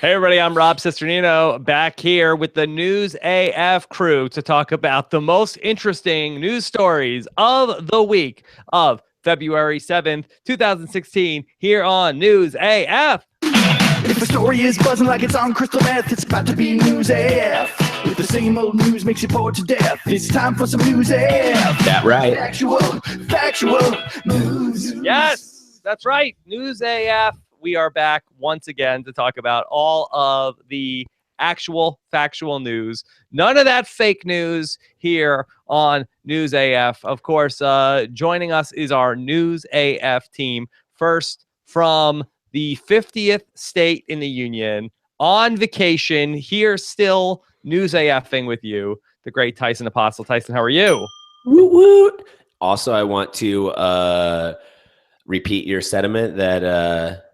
Hey everybody, I'm Rob Cesternino back here with the News AF crew to talk about the most interesting news stories of the week of February 7th, 2016 here on News AF. If the story is buzzing like it's on crystal meth, it's about to be News AF. If the same old news makes you bored to death, it's time for some News AF. That right. Factual news. Yes, that's right. News AF. We are back once again to talk about all of the actual factual news. None of that fake news here on News AF. Of course, joining us is our News AF team. First, from the 50th state in the union, on vacation, here still News AFing with you, the great Tyson Apostle. Tyson, how are you? Woot woot. Also, I want to repeat your sentiment that...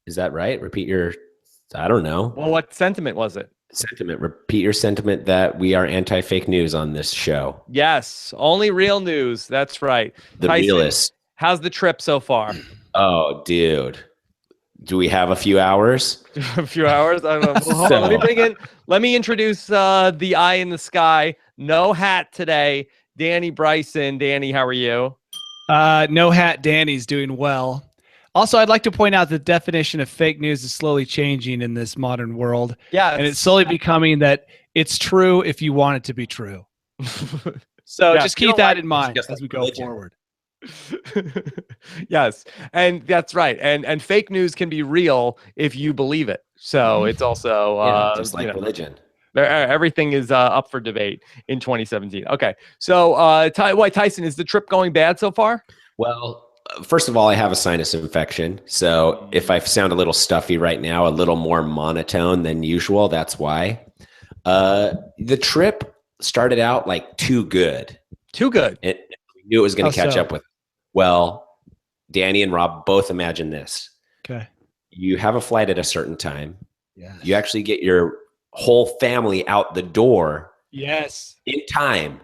is that right? Repeat your, I don't know. Well, what sentiment was it? Sentiment. Repeat your sentiment that we are anti-fake news on this show. Yes, only real news. That's right. The Tyson, realist. how's the trip so far? Oh, dude. Do we have a few hours? A few hours? I don't know. Hold on. Let me introduce the eye in the sky. No hat today. Danny Bryson. Danny, how are you? No hat Danny's doing well. Also, I'd like to point out the definition of fake news is slowly changing in this modern world. Yeah. And it's slowly becoming that it's true if you want it to be true. So just keep that in mind as we go forward. Yes. And that's right. And fake news can be real if you believe it. So it's also just like religion. Everything is up for debate in 2017. Okay. So Tyson, is the trip going bad so far? Well, first of all, I have a sinus infection. So if I sound a little stuffy right now, a little more monotone than usual, that's why. The trip started out like too good. Too good. We knew it was going to catch up with. Well, Danny and Rob both imagine this. Okay. You have a flight at a certain time. Yes. You actually get your whole family out the door. Yes. In time.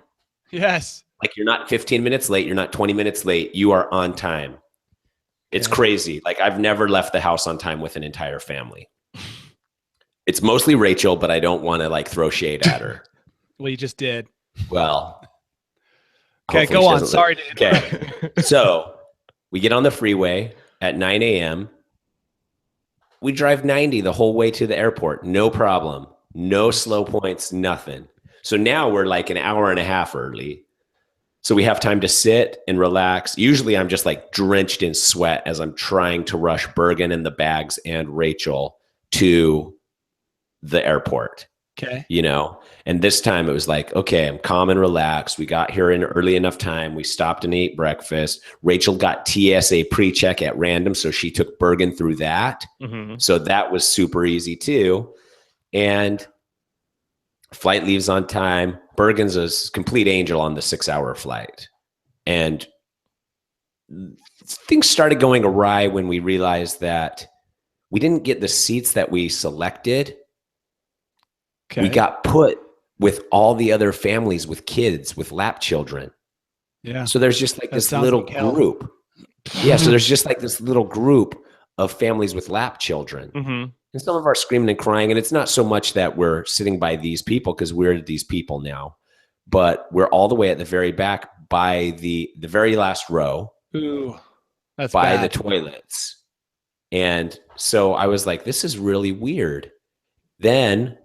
Yes. Like you're not 15 minutes late. You're not 20 minutes late. You are on time. It's crazy. Like I've never left the house on time with an entire family. It's mostly Rachel, but I don't want to like throw shade at her. Well, you just did. Well. Okay, go on. Sorry to interrupt. Okay. So we get on the freeway at 9 a.m. We drive 90 the whole way to the airport. No problem. No slow points, nothing. So now we're like an hour and a half early. So we have time to sit and relax. Usually I'm just like drenched in sweat as I'm trying to rush Bergen and the bags and Rachel to the airport. Okay. You know, and this time it was like, okay, I'm calm and relaxed. We got here in early enough time. We stopped and ate breakfast. Rachel got TSA pre-check at random. So she took Bergen through that. Mm-hmm. So that was super easy too. And flight leaves on time. Bergen's a complete angel on the 6-hour flight. And things started going awry when we realized that we didn't get the seats that we selected. Okay. We got put with all the other families with kids, with lap children. Yeah. So there's just like this little group. Yeah. So there's just like this little group of families with lap children. Mm-hmm. And some of our screaming and crying. And it's not so much that we're sitting by these people because we're these people now, but we're all the way at the very back by the very last row. Ooh, that's by bad. The toilets. And so I was like, this is really weird. Then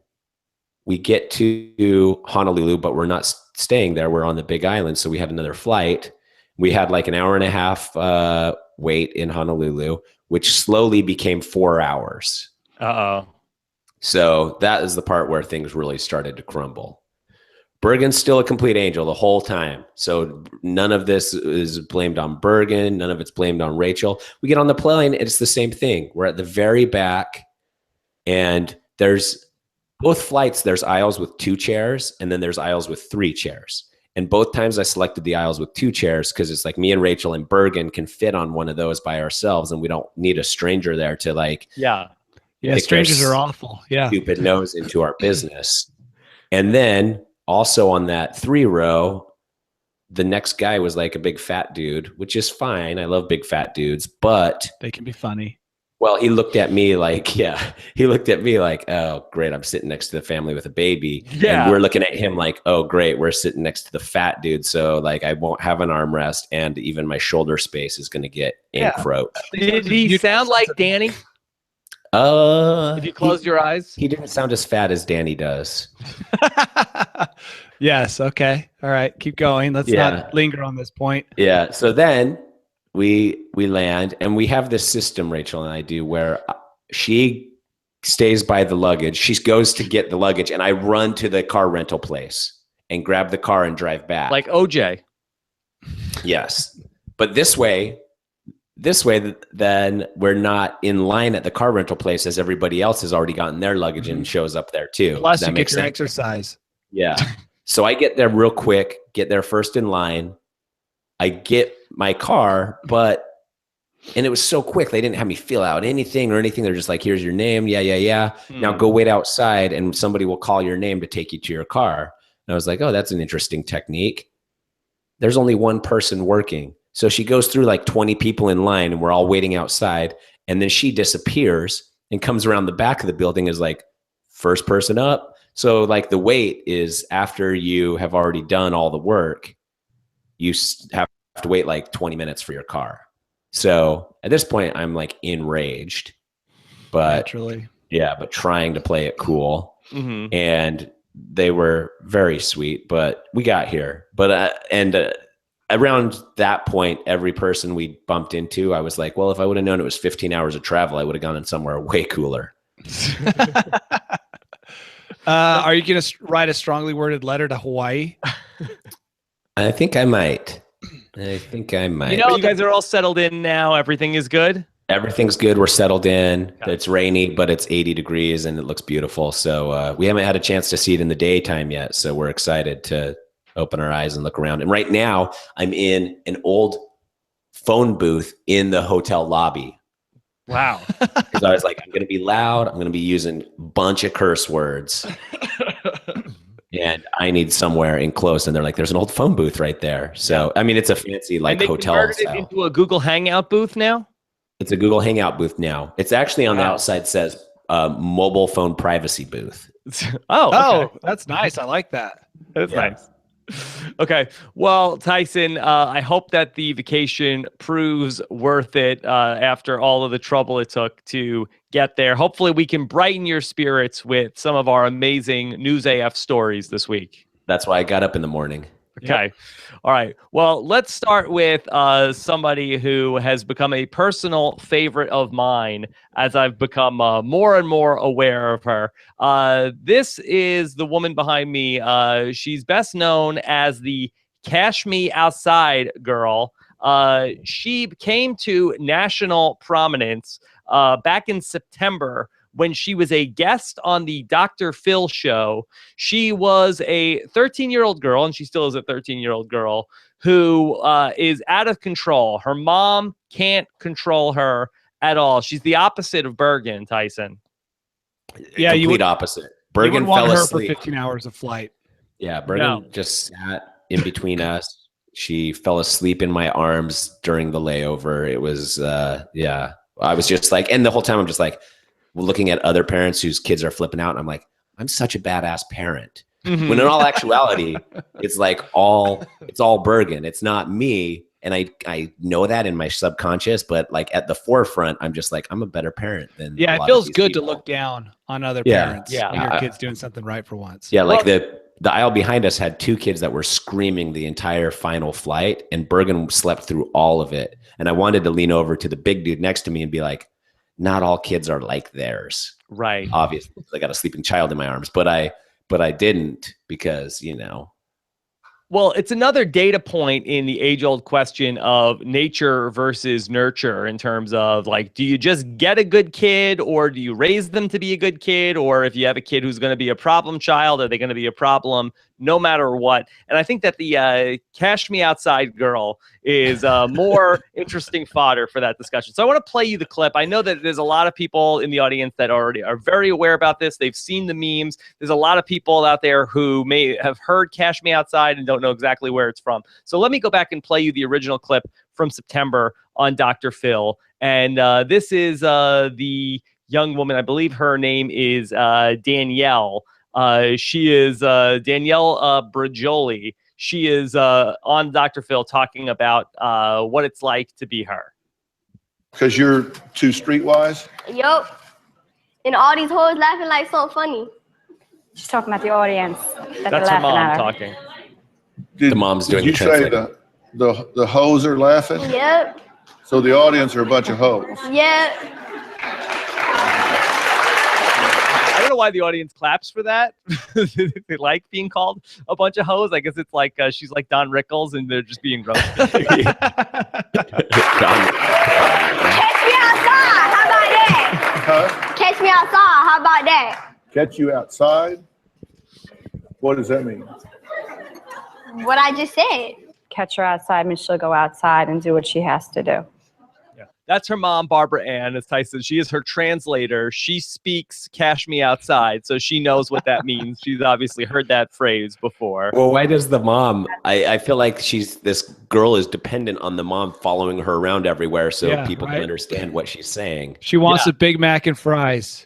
we get to Honolulu, but we're not staying there. We're on the Big Island. So we had another flight. We had like an hour and a half wait in Honolulu, which slowly became 4 hours. Uh-oh. So that is the part where things really started to crumble. Bergen's still a complete angel the whole time. So none of this is blamed on Bergen. None of it's blamed on Rachel. We get on the plane, and it's the same thing. We're at the very back, and there's both flights, there's aisles with 2 chairs, and then there's aisles with 3 chairs. And both times I selected the aisles with 2 chairs because it's like me and Rachel and Bergen can fit on one of those by ourselves, and we don't need a stranger there to like... Yeah, strangers are awful. Yeah. Stupid nose into our business. And then also on that 3 row, the next guy was like a big fat dude, which is fine. I love big fat dudes, but they can be funny. Well, he looked at me like, oh, great, I'm sitting next to the family with a baby. Yeah. And we're looking at him like, oh, great, we're sitting next to the fat dude. So like, I won't have an armrest, and even my shoulder space is going to get encroached. Did he sound like Danny if you closed your eyes? He didn't sound as fat as Danny does. Yes. Okay. All right. Keep going. Let's not linger on this point. Yeah. So then we land, and we have this system, Rachel and I do, where she stays by the luggage. She goes to get the luggage, and I run to the car rental place and grab the car and drive back. Like OJ. Yes. But this way, then we're not in line at the car rental place as everybody else has already gotten their luggage and shows up there too. Plus, That you makes get your sense. exercise. Yeah. So I get there real quick, get there first in line. I get my car, and it was so quick. They didn't have me fill out anything or anything. They're just like, here's your name. Yeah. Now go wait outside, and somebody will call your name to take you to your car. And I was like, oh, that's an interesting technique. There's only one person working. So she goes through like 20 people in line, and we're all waiting outside. And then she disappears and comes around the back of the building, is like, first person up. So like the wait is after you have already done all the work, you have to wait like 20 minutes for your car. So at this point, I'm like enraged, but Naturally. yeah, but trying to play it cool. Mm-hmm. And they were very sweet, but we got here. But around that point, every person we bumped into, I was like, well, if I would have known it was 15 hours of travel, I would have gone in somewhere way cooler. Are you going to write a strongly worded letter to Hawaii? I think I might. You You guys are all settled in now. Everything is good. Everything's good. We're settled in. Okay. It's rainy, but it's 80 degrees and it looks beautiful. So we haven't had a chance to see it in the daytime yet. So we're excited to open our eyes and look around. And right now I'm in an old phone booth in the hotel lobby. Wow. Because I was like, I'm going to be loud. I'm going to be using a bunch of curse words. And I need somewhere in close. And they're like, there's an old phone booth right there. So, I mean, it's a fancy like and they hotel converted style. it into a Google Hangout booth now? It's a Google Hangout booth now. It's actually on the outside says mobile phone privacy booth. Oh, okay. That's nice. I like that. That's nice. Okay. Well, Tyson, I hope that the vacation proves worth it after all of the trouble it took to get there. Hopefully we can brighten your spirits with some of our amazing News AF stories this week. That's why I got up in the morning. Okay. Yep. All right. Well, let's start with somebody who has become a personal favorite of mine as I've become more and more aware of her. This is the woman behind me. She's best known as the Cash Me Outside girl. She came to national prominence back in September when she was a guest on the Dr. Phil show. She was a 13-year-old girl, and she still is a 13-year-old girl, who is out of control. Her mom can't control her at all. She's the opposite of Bergen, Tyson. Yeah, Complete opposite. Bergen you would want fell her asleep. for 15 hours of flight. Yeah, Bergen just sat in between us. She fell asleep in my arms during the layover. It was, I was just like, and the whole time I'm just like, looking at other parents whose kids are flipping out. And I'm like, I'm such a badass parent. Mm-hmm. When in all actuality, it's like it's all Bergen. It's not me. And I know that in my subconscious, but like at the forefront, I'm just like, I'm a better parent than Yeah, a it lot feels of these good people. to look down on other Yeah. parents. Yeah. when your kid's doing something right for once. Yeah, like the aisle behind us had two kids that were screaming the entire final flight, and Bergen slept through all of it. And I wanted to lean over to the big dude next to me and be like, not all kids are like theirs. Right. Obviously, I got a sleeping child in my arms, but I didn't because, Well, it's another data point in the age-old question of nature versus nurture in terms of like, do you just get a good kid or do you raise them to be a good kid? Or if you have a kid who's going to be a problem child, are they going to be a problem no matter what? And I think that the Cash Me Outside girl is more interesting fodder for that discussion. So I want to play you the clip. I know that there's a lot of people in the audience that already are very aware about this. They've seen the memes. There's a lot of people out there who may have heard Cash Me Outside and don't know exactly where it's from. So let me go back and play you the original clip from September on Dr. Phil. And this is the young woman. I believe her name is Danielle. She is Danielle Brijoli. She is on Dr. Phil talking about what it's like to be her. Because you're too streetwise? Yup. And all these hoes laughing like so funny. She's talking about the audience. That That's her they're laughing mom at her. talking. The mom's doing Did the you say translating. the hoes are laughing? Yep. So the audience are a bunch of hoes. Yep. I don't know why the audience claps for that. They like being called a bunch of hoes. I guess it's like she's like Don Rickles and they're just being roasted. Catch me outside. How about that? Huh? Catch me outside. How about that? Catch you outside? What does that mean? What I just said. Catch her outside, and she'll go outside and do what she has to do. Yeah. That's her mom, Barbara Ann, as Tyson. She is her translator. She speaks "cash me outside," so she knows what that means. She's obviously heard that phrase before. Well, why does the mom? I feel like this girl is dependent on the mom following her around everywhere, so Yeah, people right? can understand what she's saying. She wants Yeah. a Big Mac and fries.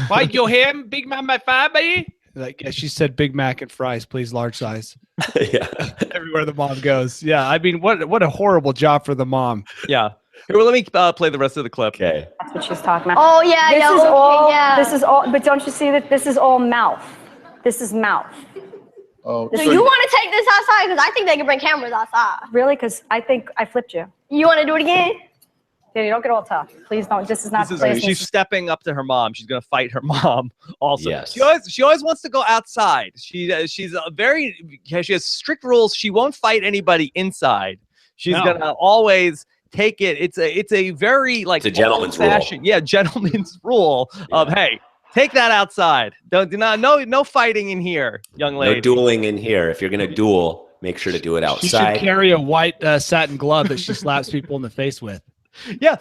Why you him? Big Mac my fry, baby? Like, yeah, she said Big Mac and fries, please, large size. Yeah. Everywhere the mom goes. Yeah, I mean, what a horrible job for the mom. Yeah. Here, well, let me play the rest of the clip. Okay. That's what she's talking about. Oh yeah, This yeah. is okay, all. yeah. This is all. But don't you see that this is all mouth? This is mouth. Oh, So you want to take this outside? Because I think they can bring cameras outside. Really? Because I think I flipped you. You want to do it again? Danny, don't get all tough. Please don't. This is not the place. She's stepping up to her mom. She's going to fight her mom. Also, Yes. she always wants to go outside. She has strict rules. She won't fight anybody inside. She's No. going to always take it. It's a very like It's a gentleman's rule. old-fashioned- Yeah, gentleman's rule of hey, take that outside. No fighting in here, young lady. No dueling in here. If you're gonna duel, make sure to do it She should outside. carry a white satin glove that she slaps people in the face with. Yeah,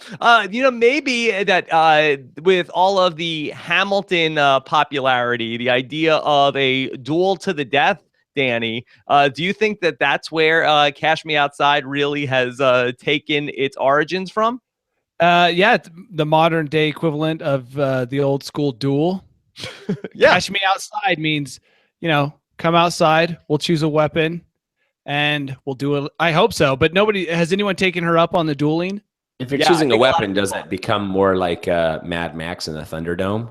maybe that with all of the Hamilton popularity, the idea of a duel to the death, Danny, do you think that that's where Cash Me Outside really has taken its origins from? Yeah, it's the modern day equivalent of the old school duel. Yeah. Cash me outside means, come outside, we'll choose a weapon, and we'll do it. I hope so, but has anyone taken her up on the dueling? If you're Yeah, choosing I a think a lot weapon, of does it become more like Mad Max in the Thunderdome?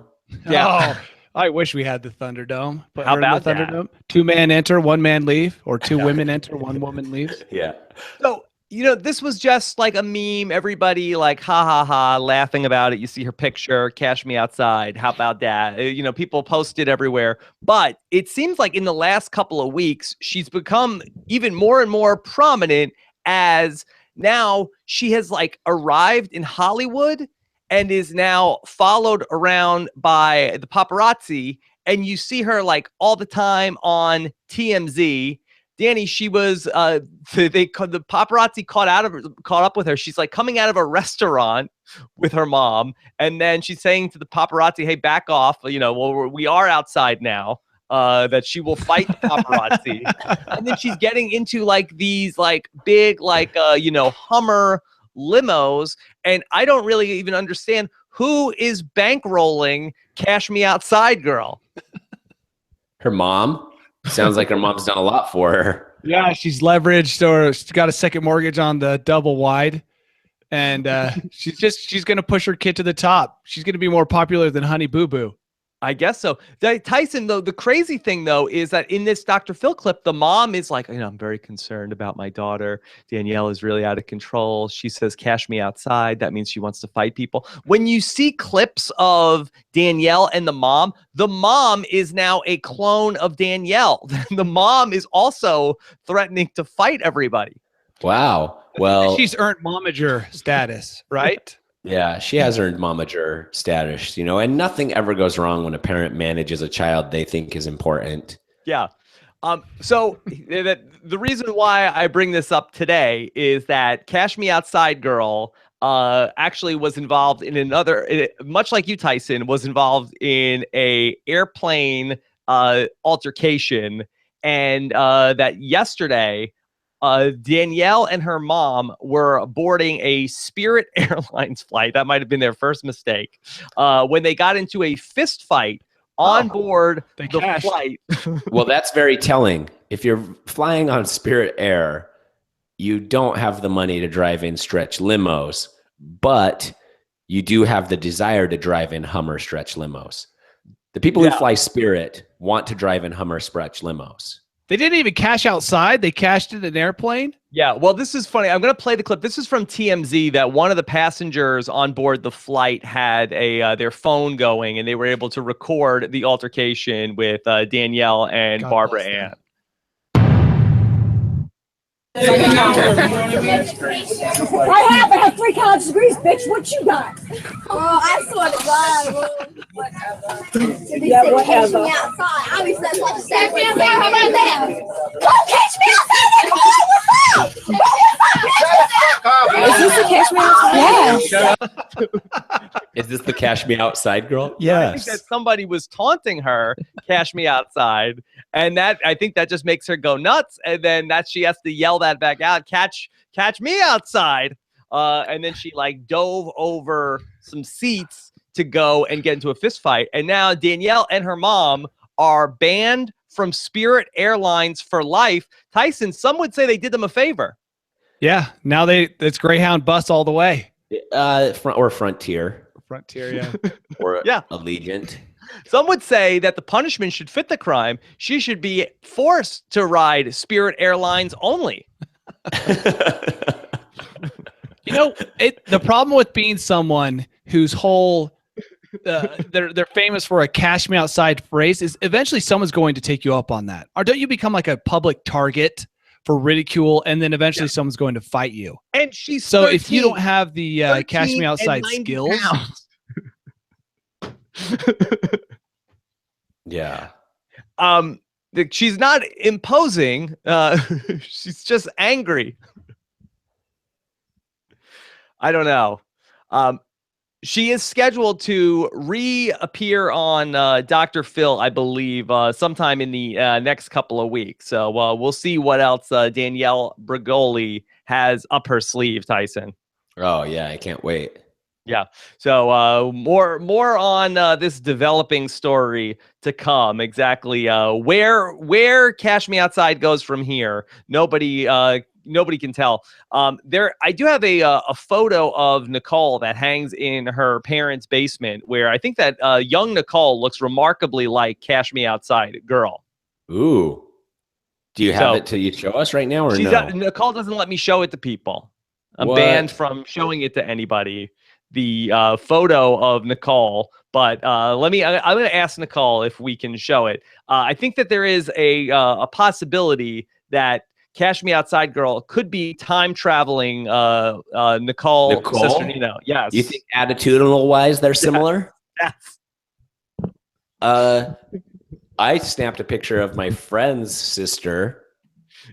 Yeah. Oh, I wish we had the Thunderdome. Put How her in the about that? Thunderdome. 2 man enter, 1 man leave, or 2 women enter, 1 woman leaves. Yeah. So, this was just like a meme. Everybody like, ha, ha, ha, laughing about it. You see her picture, Cash Me Outside. How about that? People post it everywhere. But it seems like in the last couple of weeks, she's become even more and more prominent as now she has like arrived in Hollywood and is now followed around by the paparazzi. And you see her like all the time on TMZ. Danny, she was the paparazzi caught up with her. She's like coming out of a restaurant with her mom, and then she's saying to the paparazzi, "Hey, back off! We are outside now." That she will fight the paparazzi, and then she's getting into like these like big Hummer limos, and I don't really even understand who is bankrolling Cash Me Outside girl. Her mom. Sounds like her mom's done a lot for her. Yeah, she's leveraged or she's got a second mortgage on the double wide. And she's going to push her kid to the top. She's going to be more popular than Honey Boo Boo. I guess so. Tyson, though, the crazy thing, though, is that in this Dr. Phil clip, the mom is like, I'm very concerned about my daughter. Danielle is really out of control. She says, cash me outside. That means she wants to fight people. When you see clips of Danielle and the mom is now a clone of Danielle. The mom is also threatening to fight everybody. Wow. Well, She's earned momager status, right? yeah, she has earned momager status, and nothing ever goes wrong when a parent manages a child they think is important. Yeah. So the reason why I bring this up today is that Cash Me Outside girl actually was involved in much like you, Tyson, was involved in a airplane altercation. and that yesterday, Danielle and her mom were boarding a Spirit Airlines flight. That might have been their first mistake. When they got into a fist fight on board They the cashed. flight. Well, that's very telling. If you're flying on Spirit Air, you don't have the money to drive in stretch limos, but you do have the desire to drive in Hummer stretch limos. The people who fly Spirit want to drive in Hummer stretch limos. They didn't even cash outside. They cashed in an airplane. Yeah, well, this is funny. I'm going to play the clip. This is from TMZ that one of the passengers on board the flight had their phone going, and they were able to record the altercation with Danielle and God Barbara bless them. Ann. I have 3 college degrees, bitch. What you got? Oh, I swear to God. Whatever. Yeah, whatever. Me outside. Obviously, that's what you said. Catch me outside. How about that? Go catch me outside. Come on, what's up? Is this the cash man? Yes. Is this the Cash Me Outside girl? I think that somebody was taunting her, cash me outside. And that, I think that just makes her go nuts. And then that she has to yell that back out, catch me outside. And then she like dove over some seats to go and get into a fist fight. And now Danielle and her mom are banned from Spirit Airlines for life. Tyson, some would say they did them a favor. Yeah. Now it's Greyhound bus all the way. Frontier Frontier, yeah. or Yeah. Allegiant. Some would say that the punishment should fit the crime. She should be forced to ride Spirit Airlines only. You know, the problem with being someone whose whole they're famous for a cash me outside phrase is eventually someone's going to take you up on that. Or don't you become like a public target for ridicule, and then eventually someone's going to fight you? And she's So if you 13, don't have the cash 13 me and outside 90 skills, pounds. Yeah. She's not imposing. She's just angry. I don't know. She is scheduled to reappear on Dr. Phil, I believe, sometime in the next couple of weeks. So we'll see what else Danielle Bregoli has up her sleeve, Tyson. Oh yeah, I can't wait. Yeah. So more on this developing story to come. Exactly where Cash Me Outside goes from here. Nobody can tell. I do have a photo of Nicole that hangs in her parents' basement, where I think that young Nicole looks remarkably like Cash Me Outside girl. Ooh. Do you have it to show us right now or no? Nicole doesn't let me show it to people. I'm What? banned from showing it to anybody. The photo of Nicole, but I'm going to ask Nicole if we can show it. I think that there is a possibility that Cash Me Outside girl could be time traveling Nicole? Sesternino. Yes. You think attitudinal wise they're similar? Yes. I snapped a picture of my friend's sister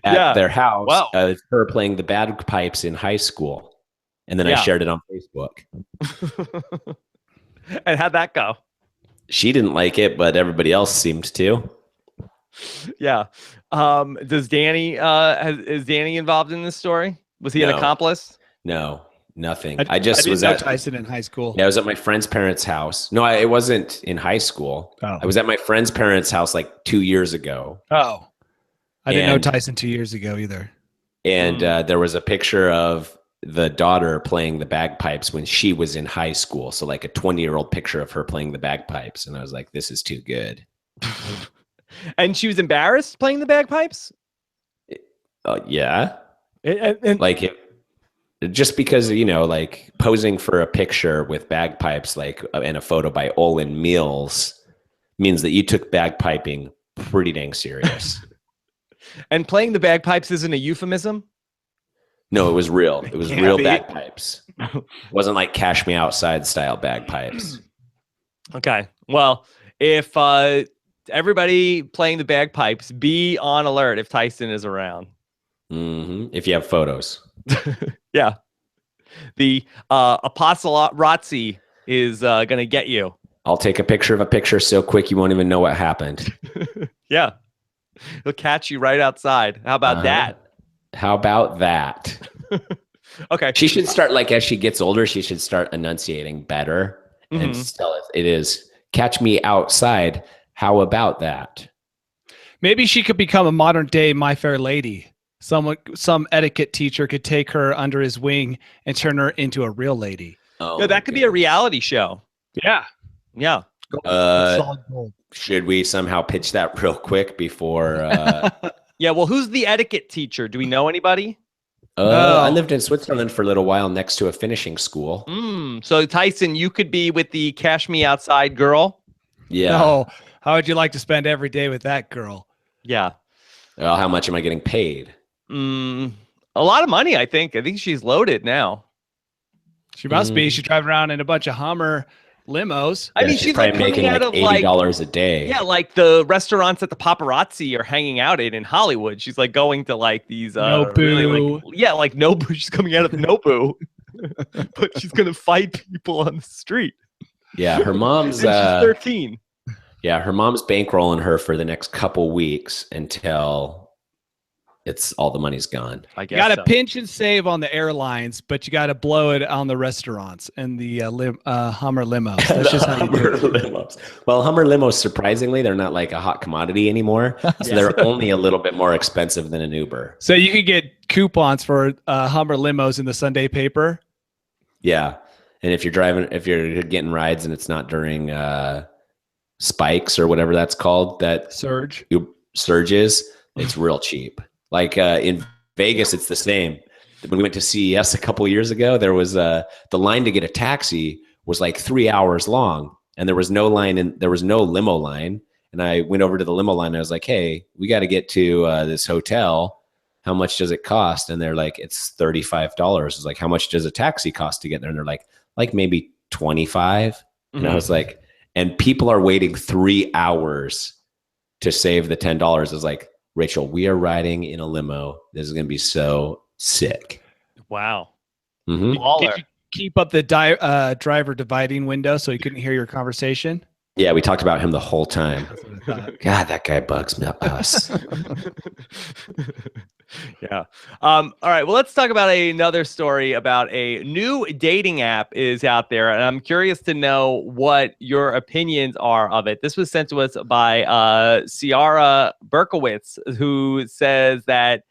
at their house. Wow. Of her playing the bagpipes in high school. And then I shared it on Facebook. And how'd that go? She didn't like it, but everybody else seemed to. Yeah. Does Danny is Danny involved in this story? Was he an accomplice? No, nothing. I just didn't was know at Tyson in high school. Yeah, I was at my friend's parents' house. No, it wasn't in high school. Oh. I was at my friend's parents' house like 2 years ago. Oh, I didn't know And- Tyson 2 years ago either. And there was a picture of the daughter playing the bagpipes when she was in high school. So like a 20-year-old picture of her playing the bagpipes. And I was like, this is too good. And she was embarrassed playing the bagpipes? Yeah. And Just because, like posing for a picture with bagpipes, like in a photo by Olin Mills means that you took bagpiping pretty dang serious. and playing the bagpipes isn't a euphemism? No, it was real. It was Can't real be. bagpipes. It wasn't like Cash Me Outside style bagpipes. Okay. Well, if everybody playing the bagpipes, be on alert if Tyson is around. If you have photos. Yeah. The Apostolazzi is going to get you. I'll take a picture of a picture so quick you won't even know what happened. Yeah. He'll catch you right outside. How about that? How about that? Okay. She should start, like, as she gets older, she should start enunciating better and tell it is catch me outside. How about that? Maybe she could become a modern day My Fair Lady. Some etiquette teacher could take her under his wing and turn her into a real lady. Oh, Yeah, that could be a reality show. Yeah. Yeah. Solid gold. Should we somehow pitch that real quick before? Yeah. Well, who's the etiquette teacher? Do we know anybody? I lived in Switzerland for a little while next to a finishing school. So Tyson, you could be with the Cash Me Outside girl. Yeah. Oh, how would you like to spend every day with that girl? Yeah. Well, how much am I getting paid? A lot of money, I think. I think she's loaded now. She must be. She's driving around in a bunch of Hummer limos. I mean, she's like probably coming making out like of like $80 a day. yeah, like the restaurants that the paparazzi are hanging out in Hollywood. She's like going to like these Nobu. really, like, like Nobu. She's coming out of Nobu, but she's gonna fight people on the street. Yeah, her mom's And she's 13. yeah, her mom's bankrolling her for the next couple weeks until it's all the money's gone. I You guess got to so. pinch and save on the airlines, but you got to blow it on the restaurants and the Hummer limos. That's just how you do Hummer it. limos. Well, Hummer limos, surprisingly, they're not like a hot commodity anymore. So they're only a little bit more expensive than an Uber. So you could get coupons for Hummer limos in the Sunday paper. Yeah. And if you're getting rides and it's not during spikes or whatever that's called, that Surge. surges, it's real cheap. Like in Vegas, it's the same. When we went to CES a couple of years ago, there was the line to get a taxi was like 3 hours long, and there was no line and there was no limo line. And I went over to the limo line and I was like, "Hey, we got to get to this hotel. How much does it cost?" And they're like, "It's $35." I was like, "How much does a taxi cost to get there?" And they're like maybe 25. And I was like, and people are waiting 3 hours to save the $10. I was like, Rachel, we are riding in a limo. This is going to be so sick. Wow. Mhm. Baller. Did you keep up the driver dividing window so he couldn't hear your conversation? Yeah, we talked about him the whole time. God, that guy bugs us. Yeah. All right. Well, let's talk about another story about a new dating app is out there, and I'm curious to know what your opinions are of it. This was sent to us by Ciara Berkowitz, who says that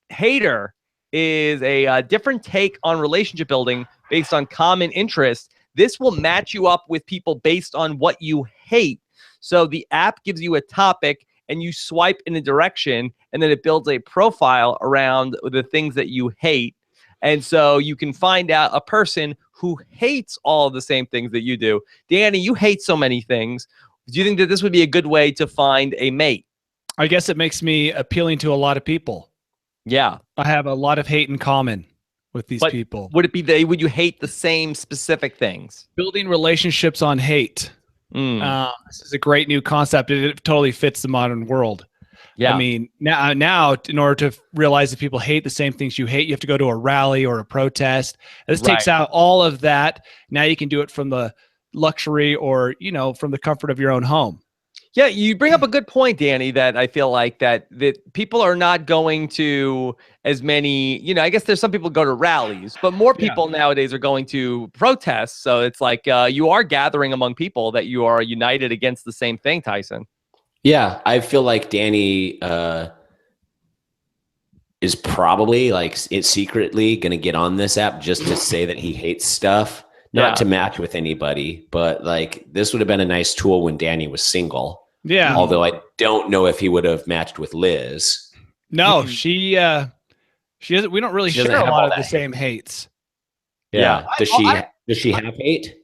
Hater is a different take on relationship building based on common interests. This will match you up with people based on what you hate. So the app gives you a topic and you swipe in a direction, and then it builds a profile around the things that you hate. And so you can find out a person who hates all of the same things that you do. Danny, you hate so many things. Do you think that this would be a good way to find a mate? I guess it makes me appealing to a lot of people. Yeah. I have a lot of hate in common with these But people. would would you hate the same specific things? Building relationships on hate. This is a great new concept. It totally fits the modern world. Yeah. I mean, now, in order to realize that people hate the same things you hate, you have to go to a rally or a protest. This takes out all of that. Now you can do it from the luxury or, from the comfort of your own home. Yeah, you bring up a good point, Danny, that I feel like that people are not going to as many, I guess there's some people go to rallies, but more people nowadays are going to protests. So it's like you are gathering among people that you are united against the same thing, Tyson. Yeah, I feel like Danny is probably secretly going to get on this app just to say that he hates stuff, not to match with anybody, but this would have been a nice tool when Danny was single. Yeah. Although I don't know if he would have matched with Liz. No, she doesn't. We don't really She doesn't share a have lot all of the that same hates. Yeah. Does she have hate?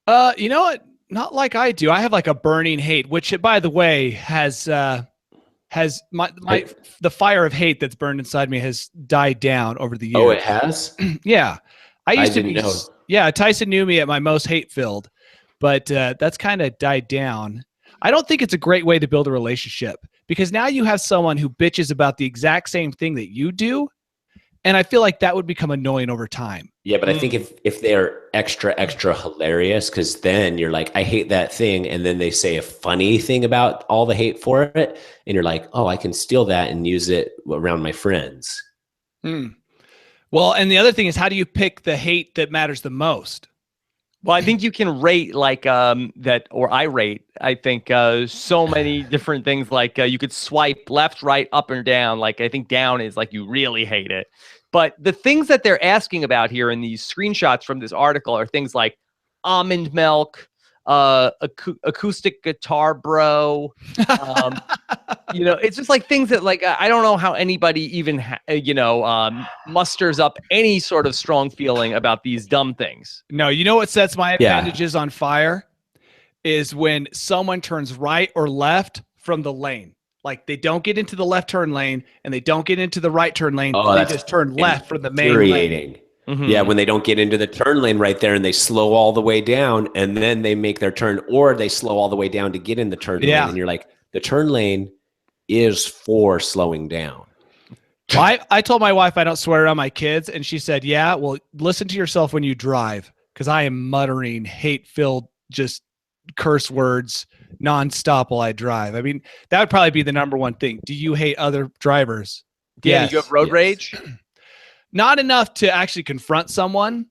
You know what? Not like I do. I have a burning hate, which, by the way, has the fire of hate that's burned inside me has died down over the years. Oh, it has? Yeah. I used to didn't be. know. Yeah, Tyson knew me at my most hate-filled, but that's kind of died down. I don't think it's a great way to build a relationship because now you have someone who bitches about the exact same thing that you do, And I feel like that would become annoying over time. Yeah, but I think if they're extra hilarious, because then you're like, I hate that thing, and then they say a funny thing about all the hate for it, and you're like, oh, I can steal that and use it around my friends. Well, and the other thing is, how do you pick the hate that matters the most? Well, I think you can rate like that, or I rate, I think so many different things. Like you could swipe left, right, up, and down. Like I think down is like you really hate it. But the things that they're asking about here in these screenshots from this article are things like almond milk, acoustic guitar bro. It's just like things that like I don't know how anybody even musters up any sort of strong feeling about these dumb things. No, you know what sets my advantages on fire is when someone turns right or left from the lane. Like they don't get into the left turn lane and they don't get into the right turn lane. Oh, they just turn left from the main lane. Yeah, when they don't get into the turn lane right there and they slow all the way down and then they make their turn, or they slow all the way down to get in the turn lane. And you're like, the turn lane is for slowing down. I told my wife I don't swear around my kids, and she said, yeah, well, listen to yourself when you drive, because I am muttering hate-filled just curse words nonstop while I drive. I mean, that would probably be the number one thing. Do you hate other drivers? Yeah, you have road rage? Not enough to actually confront someone.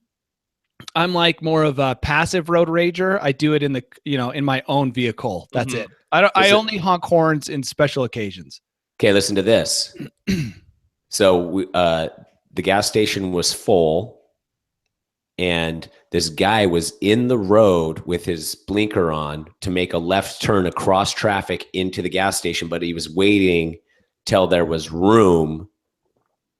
I'm like more of a passive road rager. I do it in the, in my own vehicle. That's it. I only honk horns in special occasions. Okay, listen to this. So the gas station was full, and this guy was in the road with his blinker on to make a left turn across traffic into the gas station, but he was waiting till there was room.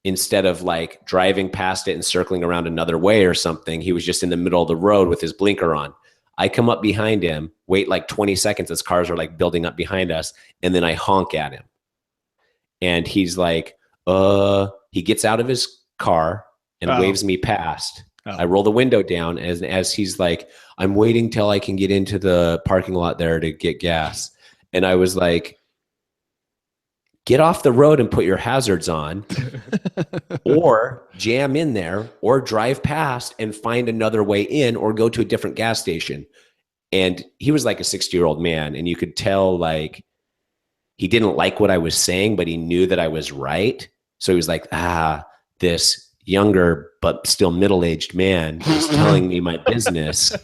Instead of like driving past it and circling around another way or something, he was just in the middle of the road with his blinker on. I come up behind him, wait like 20 seconds as cars are like building up behind us, and then I honk at him. And he's like, he gets out of his car and waves me past. I roll the window down as he's like, I'm waiting till I can get into the parking lot there to get gas. And I was like, get off the road and put your hazards on, or jam in there, or drive past and find another way in, or go to a different gas station. And he was like a 60-year-old man, and you could tell like he didn't like what I was saying, but he knew that I was right. So he was like, this younger but still middle-aged man is telling me my business,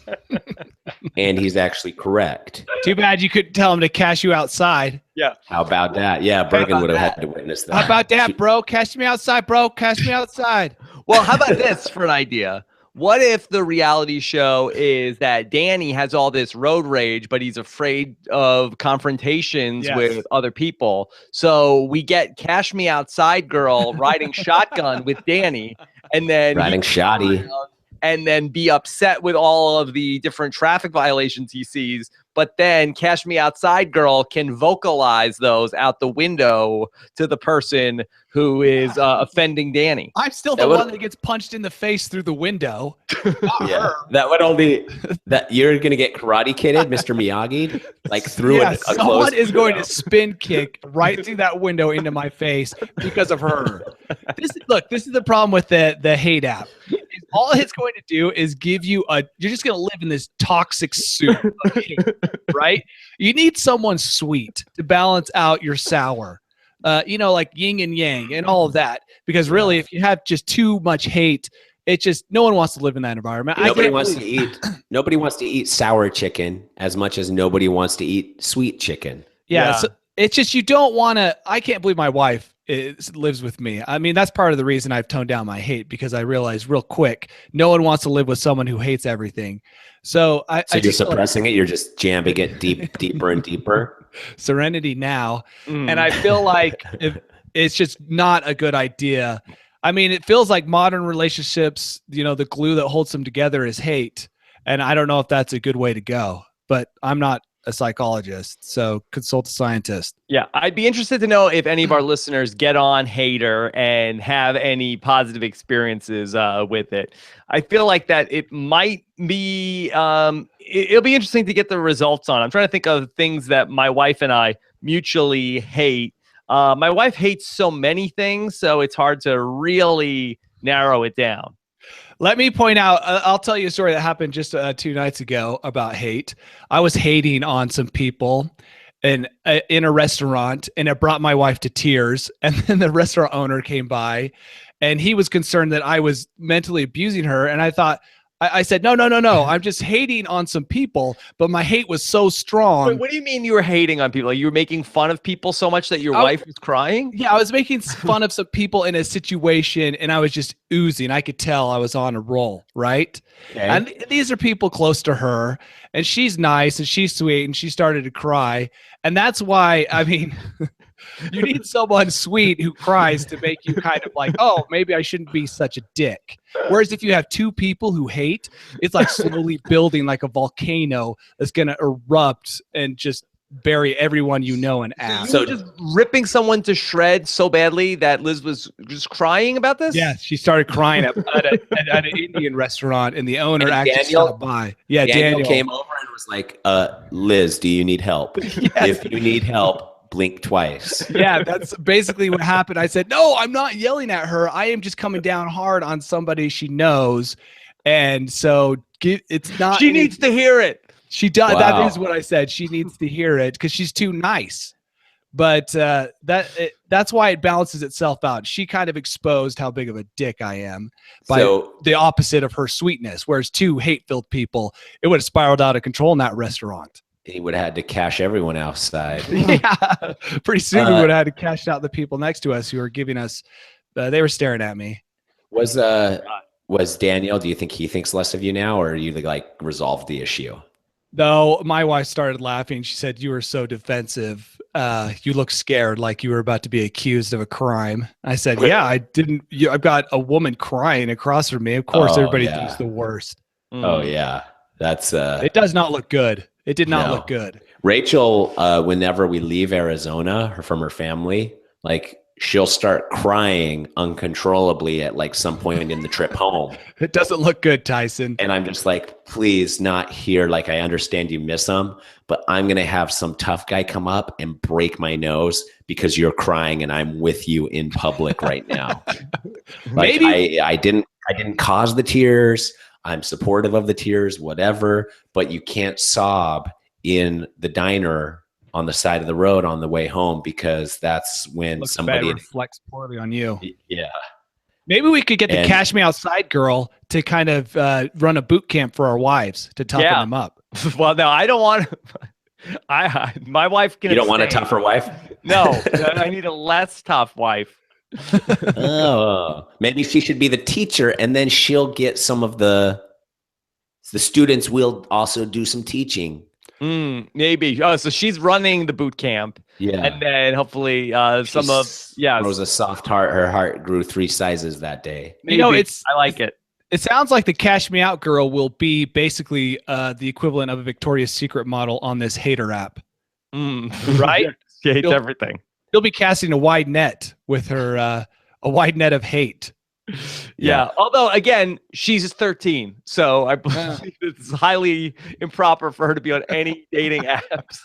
and he's actually correct. Too bad you couldn't tell him to cash you outside. Yeah. How about that? Yeah, Bergen would have had to witness that. How about that, bro? Cash me outside, bro. Cash me outside. Well, how about this for an idea? What if the reality show is that Danny has all this road rage, but he's afraid of confrontations with other people? So we get Cash Me Outside girl riding shotgun with Danny, and then riding shoddy, and then be upset with all of the different traffic violations he sees. But then Cash Me Outside girl can vocalize those out the window to the person who is offending Danny. I'm still the one that gets punched in the face through the window. Yeah, that would only that you're gonna get Karate Kidded, Mr. Miyagi, like through a someone is going to spin kick right through that window into my face because of her. This is the problem with the hate app. All it's going to do is give you you're just going to live in this toxic soup of hate, right? You need someone sweet to balance out your sour, like yin and yang and all of that. Because really, if you have just too much hate, it's just no one wants to live in that environment. Nobody wants to eat sour chicken as much as nobody wants to eat sweet chicken. Yeah. So it's just you don't want to. I can't believe my wife lives with me. I mean, that's part of the reason I've toned down my hate, because I realized real quick, no one wants to live with someone who hates everything. So you're suppressing it. You're just jamming it deeper and deeper. Serenity now. And I feel like it's just not a good idea. I mean, it feels like modern relationships, the glue that holds them together is hate. And I don't know if that's a good way to go, but I'm not a psychologist, so consult a scientist. Yeah, I'd be interested to know if any of our listeners get on Hater and have any positive experiences with it. I feel like that it might be it'll be interesting to get the results on. I'm trying to think of things that my wife and I mutually hate. My wife hates so many things, so it's hard to really narrow it down. Let me point out, I'll tell you a story that happened just 2 nights ago about hate. I was hating on some people in a restaurant, and it brought my wife to tears. And then the restaurant owner came by, and he was concerned that I was mentally abusing her. And I thought, I said, no. I'm just hating on some people, but my hate was so strong. Wait, what do you mean you were hating on people? You were making fun of people so much that your wife was crying? Yeah, I was making fun of some people in a situation, and I was just oozing. I could tell I was on a roll, right? Okay. And these are people close to her, and she's nice and she's sweet, and she started to cry. And that's why, I mean, you need someone sweet who cries to make you kind of like, oh, maybe I shouldn't be such a dick. Whereas if you have 2 people who hate, it's like slowly building like a volcano that's going to erupt and just bury everyone you know in ash. So just ripping someone to shreds so badly that Liz was just crying about this? Yeah, she started crying at an Indian restaurant, and the owner And actually Daniel? stopped by. Yeah, Daniel Daniel. came over and was like, Liz, do you need help? If you need help, blink twice. Yeah, that's basically what happened. I said, no, I'm not yelling at her. I am just coming down hard on somebody she knows. And so it's not. She needs to hear it. She does. Wow. That is what I said. She needs to hear it because she's too nice. But that's why it balances itself out. She kind of exposed how big of a dick I am by the opposite of her sweetness. Whereas 2 hate-filled people, it would have spiraled out of control in that restaurant. He would have had to cash everyone outside. Yeah, pretty soon we would have had to cash out the people next to us who were giving us. They were staring at me. Was Daniel? Do you think he thinks less of you now, or you like resolved the issue? Though my wife started laughing. She said, "You were so defensive. You look scared, like you were about to be accused of a crime." I said, "Yeah, I didn't. I've got a woman crying across from me. Of course, everybody thinks the worst." Oh yeah, that's. It does not look good. It did not look good. Rachel, whenever we leave Arizona from her family, like she'll start crying uncontrollably at like some point in the trip home. It doesn't look good, Tyson. And I'm just like, please, not here. Like, I understand you miss them, but I'm going to have some tough guy come up and break my nose because you're crying and I'm with you in public right now. Like, Maybe I didn't cause the tears. I'm supportive of the tears, whatever, but you can't sob in the diner on the side of the road on the way home because that's when somebody reflects poorly on you. Yeah. Maybe we could get the Cash Me Outside girl to kind of run a boot camp for our wives to toughen them up. Well, no, I don't want. My wife can. You don't want a tougher wife? No, I need a less tough wife. Oh, maybe she should be the teacher, and then she'll get some of the students will also do some teaching. Maybe. Oh, so she's running the boot camp. Yeah. And then hopefully Rose a soft heart. Her heart grew 3 sizes that day. Maybe. I like it. It sounds like the Cash Me Out girl will be basically the equivalent of a Victoria's Secret model on this hater app. Right? She hates everything. She'll be casting a wide net with her, a wide net of hate. Yeah. Although, again, she's 13. So I believe it's highly improper for her to be on any dating apps.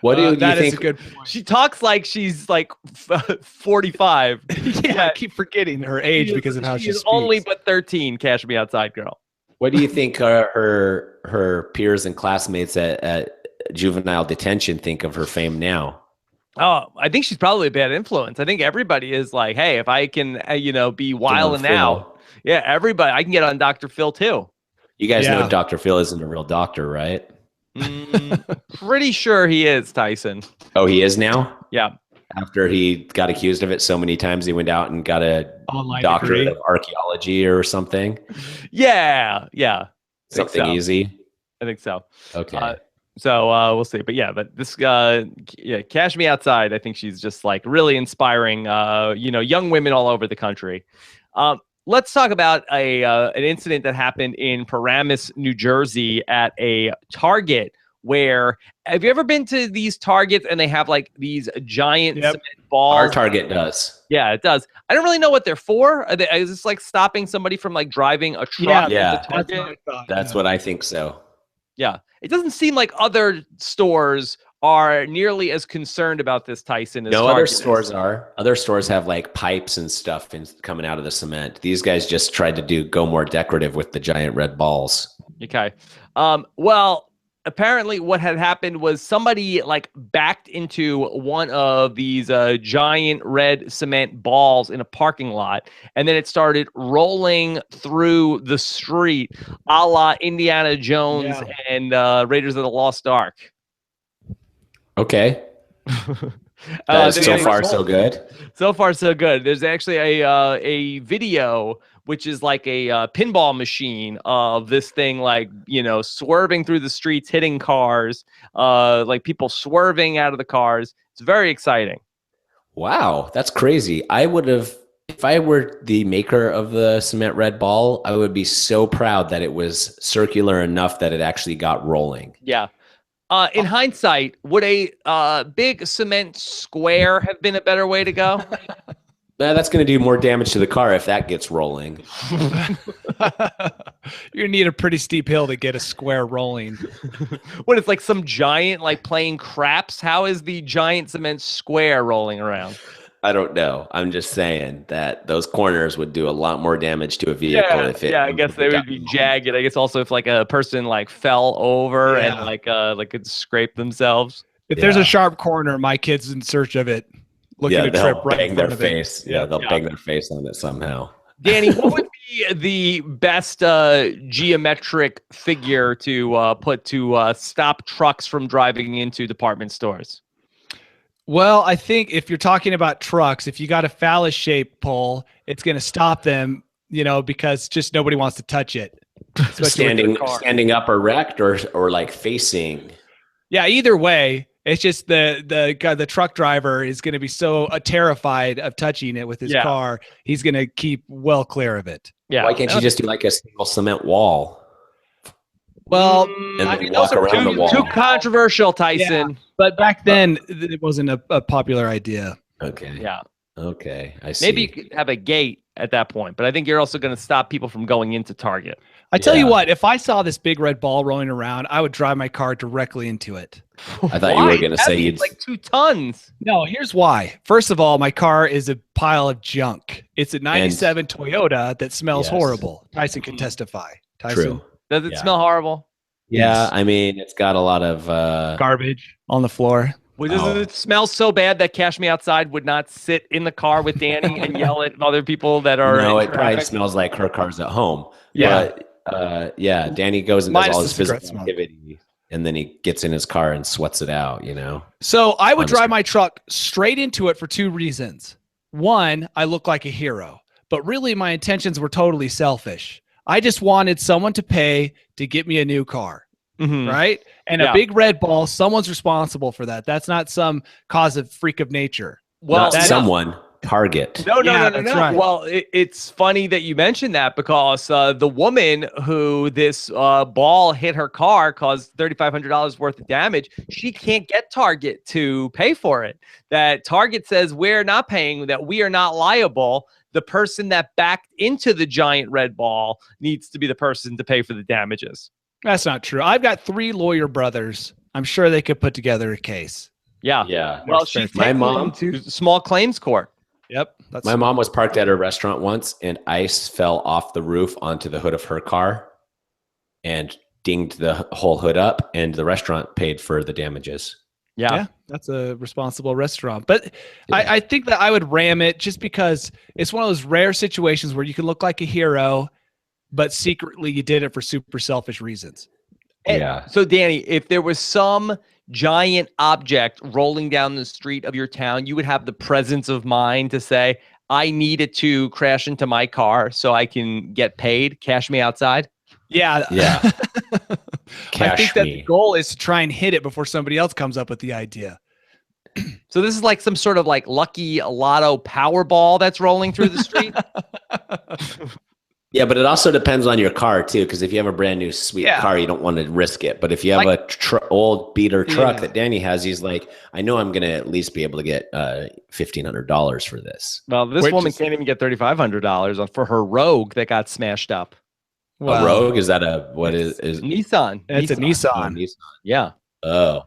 What do you that think? Is a good point. She talks like she's like 45. Yeah, I keep forgetting her age because of how she speaks. Only but 13, Cash Me Outside girl. What do you think her peers and classmates at juvenile detention think of her fame now? Oh, I think she's probably a bad influence. I think everybody is like, hey, if I can, be wilding out. Yeah, everybody. I can get on Dr. Phil too. You guys know Dr. Phil isn't a real doctor, right? Pretty sure he is, Tyson. Oh, he is now? Yeah. After he got accused of it so many times, he went out and got a online doctorate degree of archaeology or something. Yeah. Something easy. I think so. Okay. So we'll see. But yeah, but this Cash Me Outside, I think she's just like really inspiring young women all over the country. Let's talk about an incident that happened in Paramus, New Jersey at a Target where have you ever been to these Targets and they have like these giant cement balls? Our Target does. Yeah, it does. I don't really know what they're for. Is this like stopping somebody from like driving a truck? Yeah. Target? That's what I think so. Yeah. It doesn't seem like other stores are nearly as concerned about this, Tyson, as No, other Target is. stores are. Other stores have like pipes and stuff coming out of the cement. These guys just tried to go more decorative with the giant red balls. Okay. Well, apparently what had happened was somebody like backed into one of these giant red cement balls in a parking lot, and then it started rolling through the street a la Indiana Jones and Raiders of the Lost Ark. Okay. So far, so good. So far, so good. There's actually a video, which is like a pinball machine of this thing, like, swerving through the streets, hitting cars, like people swerving out of the cars. It's very exciting. Wow, that's crazy. I would have, if I were the maker of the cement red ball, I would be so proud that it was circular enough that it actually got rolling. Yeah. In hindsight, would a big cement square have been a better way to go? That's going to do more damage to the car if that gets rolling. You're gonna need a pretty steep hill to get a square rolling. What, it's like some giant, like playing craps? How is the giant cement square rolling around? I don't know. I'm just saying that those corners would do a lot more damage to a vehicle if it. Yeah, I guess they would be jagged. I guess also if like a person like fell over and like could scrape themselves. If there's a sharp corner, my kid's in search of it, looking to they'll trip right bang in their front of it. face. Yeah, they'll bang their face on it somehow. Danny, what would be the best geometric figure to put to stop trucks from driving into department stores? Well, I think if you're talking about trucks, if you got a phallus shaped pole, it's going to stop them, because just nobody wants to touch it. Standing up erect or like facing. Yeah, either way, it's just the truck driver is going to be so terrified of touching it with his car, he's going to keep well clear of it. Yeah. Why can't you just do like a single cement wall? Well, walk around the wall. Too controversial, Tyson. Yeah, but back then, it wasn't a popular idea. Okay. Yeah. Okay. I see. Maybe you could have a gate at that point, but I think you're also going to stop people from going into Target. I tell you what, if I saw this big red ball rolling around, I would drive my car directly into it. I thought you were going to say you'd like 2 tons. No, here's why. First of all, my car is a pile of junk. It's a 97 Toyota that smells horrible. Tyson can testify. Tyson. True. Does it smell horrible? Yeah, I mean, it's got a lot of garbage on the floor. Does it smell so bad that Cash Me Outside would not sit in the car with Danny and yell at other people that are No, in it probably traffic? smells like her car's at home. Yeah. But, Danny goes and does Minus all the his physical cigarette smoke. activity, and then he gets in his car and sweats it out, So I would drive my truck straight into it for 2 reasons. One, I look like a hero, but really my intentions were totally selfish. I just wanted someone to pay to get me a new car. Right? And a big red ball, someone's responsible for that. That's not some cause of freak of nature. Well, Not someone. Target. No. That's right. Well, it's funny that you mentioned that because the woman who this ball hit her car caused $3,500 worth of damage. She can't get Target to pay for it. That Target says we're not paying, that we are not liable. The person that backed into the giant red ball needs to be the person to pay for the damages. That's not true. I've got 3 lawyer brothers. I'm sure they could put together a case. Yeah. Yeah. Well, she's My taking mom them to small claims court. Yep. My mom was parked at a restaurant once, and ice fell off the roof onto the hood of her car and dinged the whole hood up, and the restaurant paid for the damages. Yeah. That's a responsible restaurant. But I think that I would ram it just because it's one of those rare situations where you can look like a hero, but secretly you did it for super selfish reasons. Yeah. So, Danny, if there was some giant object rolling down the street of your town, you would have the presence of mind to say, I need it to crash into my car so I can get paid. Cash me outside. Yeah. Yeah. I think that the goal is to try and hit it before somebody else comes up with the idea. So this is like some sort of like lucky lotto Powerball that's rolling through the street. Yeah, but it also depends on your car too, because if you have a brand new sweet car, you don't want to risk it. But if you have a old beater truck that Danny has, he's like, I know I'm going to at least be able to get $1,500 for this. Well, this woman can't even get $3,500 for her Rogue that got smashed up. A Rogue? Is that what is Nissan? It's a Nissan. Nissan. Yeah. Oh.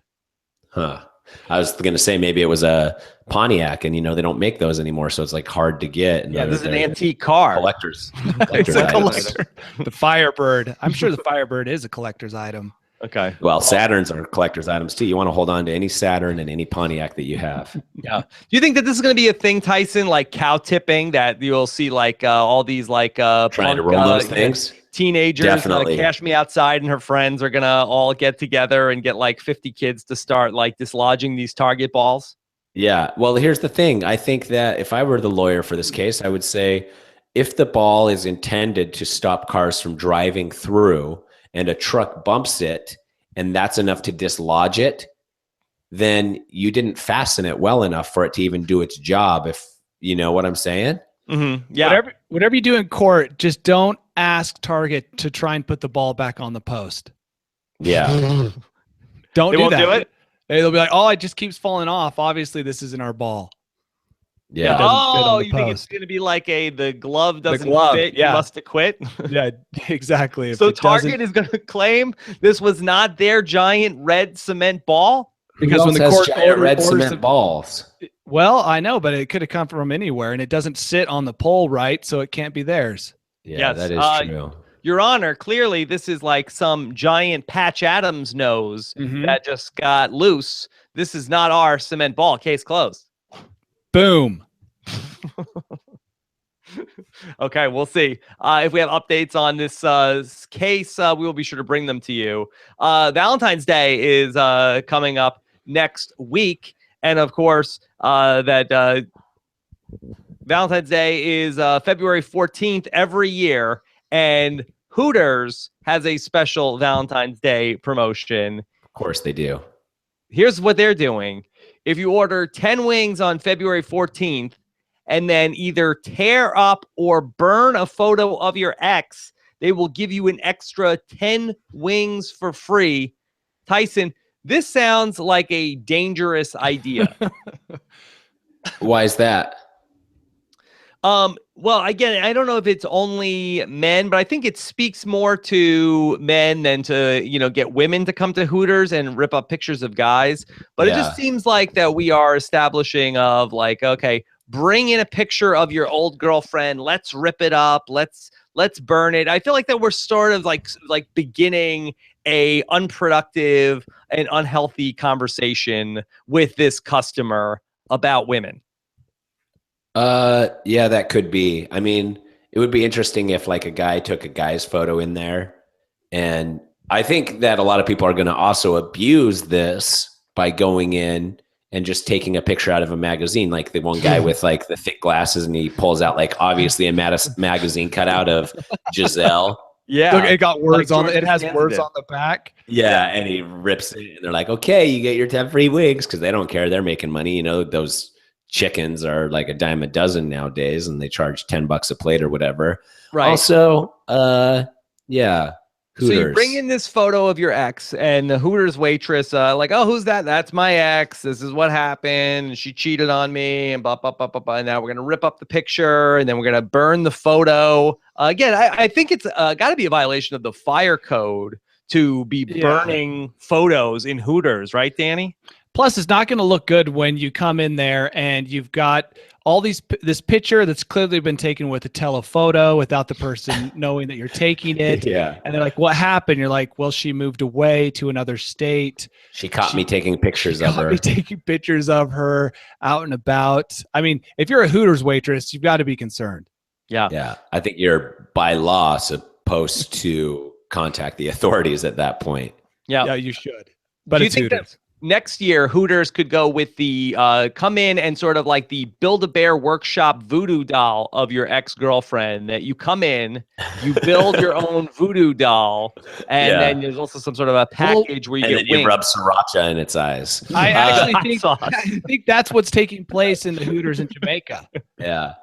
Huh. I was going to say maybe it was a Pontiac, and they don't make those anymore, so it's like hard to get. And Yeah, this is an they're antique car. collectors. It's a items. collector. The Firebird. I'm sure the Firebird is a collector's item. Okay. Well, Saturns are collector's items too. You want to hold on to any Saturn and any Pontiac that you have. Yeah. Do you think that this is going to be a thing, Tyson, like cow tipping, that you'll see like all these like Trying punk, to roll those things. teenagers, Definitely. Cash Me Outside and her friends are going to all get together and get like 50 kids to start like dislodging these target balls? Yeah. Well, here's the thing. I think that if I were the lawyer for this case, I would say if the ball is intended to stop cars from driving through and a truck bumps it and that's enough to dislodge it, then you didn't fasten it well enough for it to even do its job. If you know what I'm saying? Mm-hmm. Yeah. Whatever you do in court, just don't ask Target to try and put the ball back on the post. Yeah. Don't They do won't that. do it? They'll be like, "Oh, it just keeps falling off. Obviously, this isn't our ball." Yeah. It doesn't fit on Oh, the you think it's post. going to be like the glove doesn't glove, fit, yeah. you must have quit? Yeah, exactly. If So it doesn't- Target is going to claim this was not their giant red cement ball? because when the Who else court has giant red orders cement the- balls. well, I know, but it could have come from anywhere, and it doesn't sit on the pole right, so it can't be theirs. Yeah, Yes, that is true. Your Honor, clearly this is like some giant Patch Adams nose Mhm. that just got loose. This is not our cement ball. Case closed. Boom. Okay, we'll see. If we have updates on this case, we will be sure to bring them to you. Valentine's Day is coming up next week. And of course, that Valentine's Day is February 14th every year. And Hooters has a special Valentine's Day promotion. Of course they do. Here's what they're doing. If you order 10 wings on February 14th and then either tear up or burn a photo of your ex, they will give you an extra 10 wings for free. Tyson, this sounds like a dangerous idea. Why is that? Well, again, I don't know if it's only men, but I think it speaks more to men than to, get women to come to Hooters and rip up pictures of guys. But it Yeah. just seems like that we are establishing of like, okay, bring in a picture of your old girlfriend. Let's rip it up. Let's burn it. I feel like that we're sort of like beginning a unproductive and unhealthy conversation with this customer about women. Yeah, that could be. I mean, it would be interesting if like a guy took a guy's photo in there. And I think that a lot of people are going to also abuse this by going in and just taking a picture out of a magazine. Like the one guy with like the thick glasses and he pulls out like obviously a magazine cut out of Giselle. Yeah. Look, it got words Like on it. George It has Costanza words did. on the back. Yeah. And he rips it and they're like, okay, you get your 10 free wigs because they don't care. They're making money. Those chickens are like a dime a dozen nowadays and they charge $10 a plate or whatever. Right. Also, yeah. So you Hooters. bring in this photo of your ex, and the Hooters waitress, like, oh, who's that? That's my ex. This is what happened. And she cheated on me, and blah, blah, blah, blah, blah. And now we're going to rip up the picture, and then we're going to burn the photo. Again, I think it's got to be a violation of the fire code to be burning photos in Hooters, right, Danny? Plus, it's not going to look good when you come in there and you've got all this picture that's clearly been taken with a telephoto without the person knowing that you're taking it. Yeah. And they're like, "What happened?" You're like, "Well, she moved away to another state. She caught me taking pictures of Got her. me taking pictures of her out and about." I mean, if you're a Hooters waitress, you've got to be concerned. Yeah. Yeah. I think you're by law supposed to contact the authorities at that point. Yeah. Yeah, you should. But Do you it's think that Hooters. next year Hooters could go with the come in and sort of like the Build-A-Bear Workshop voodoo doll of your ex-girlfriend, that you come in, you build your own voodoo doll, and Yeah. then there's also some sort of a package where you And get then you wings. rub siracha in its eyes. I actually think sauce. I think that's what's taking place in the Hooters in Jamaica. Yeah.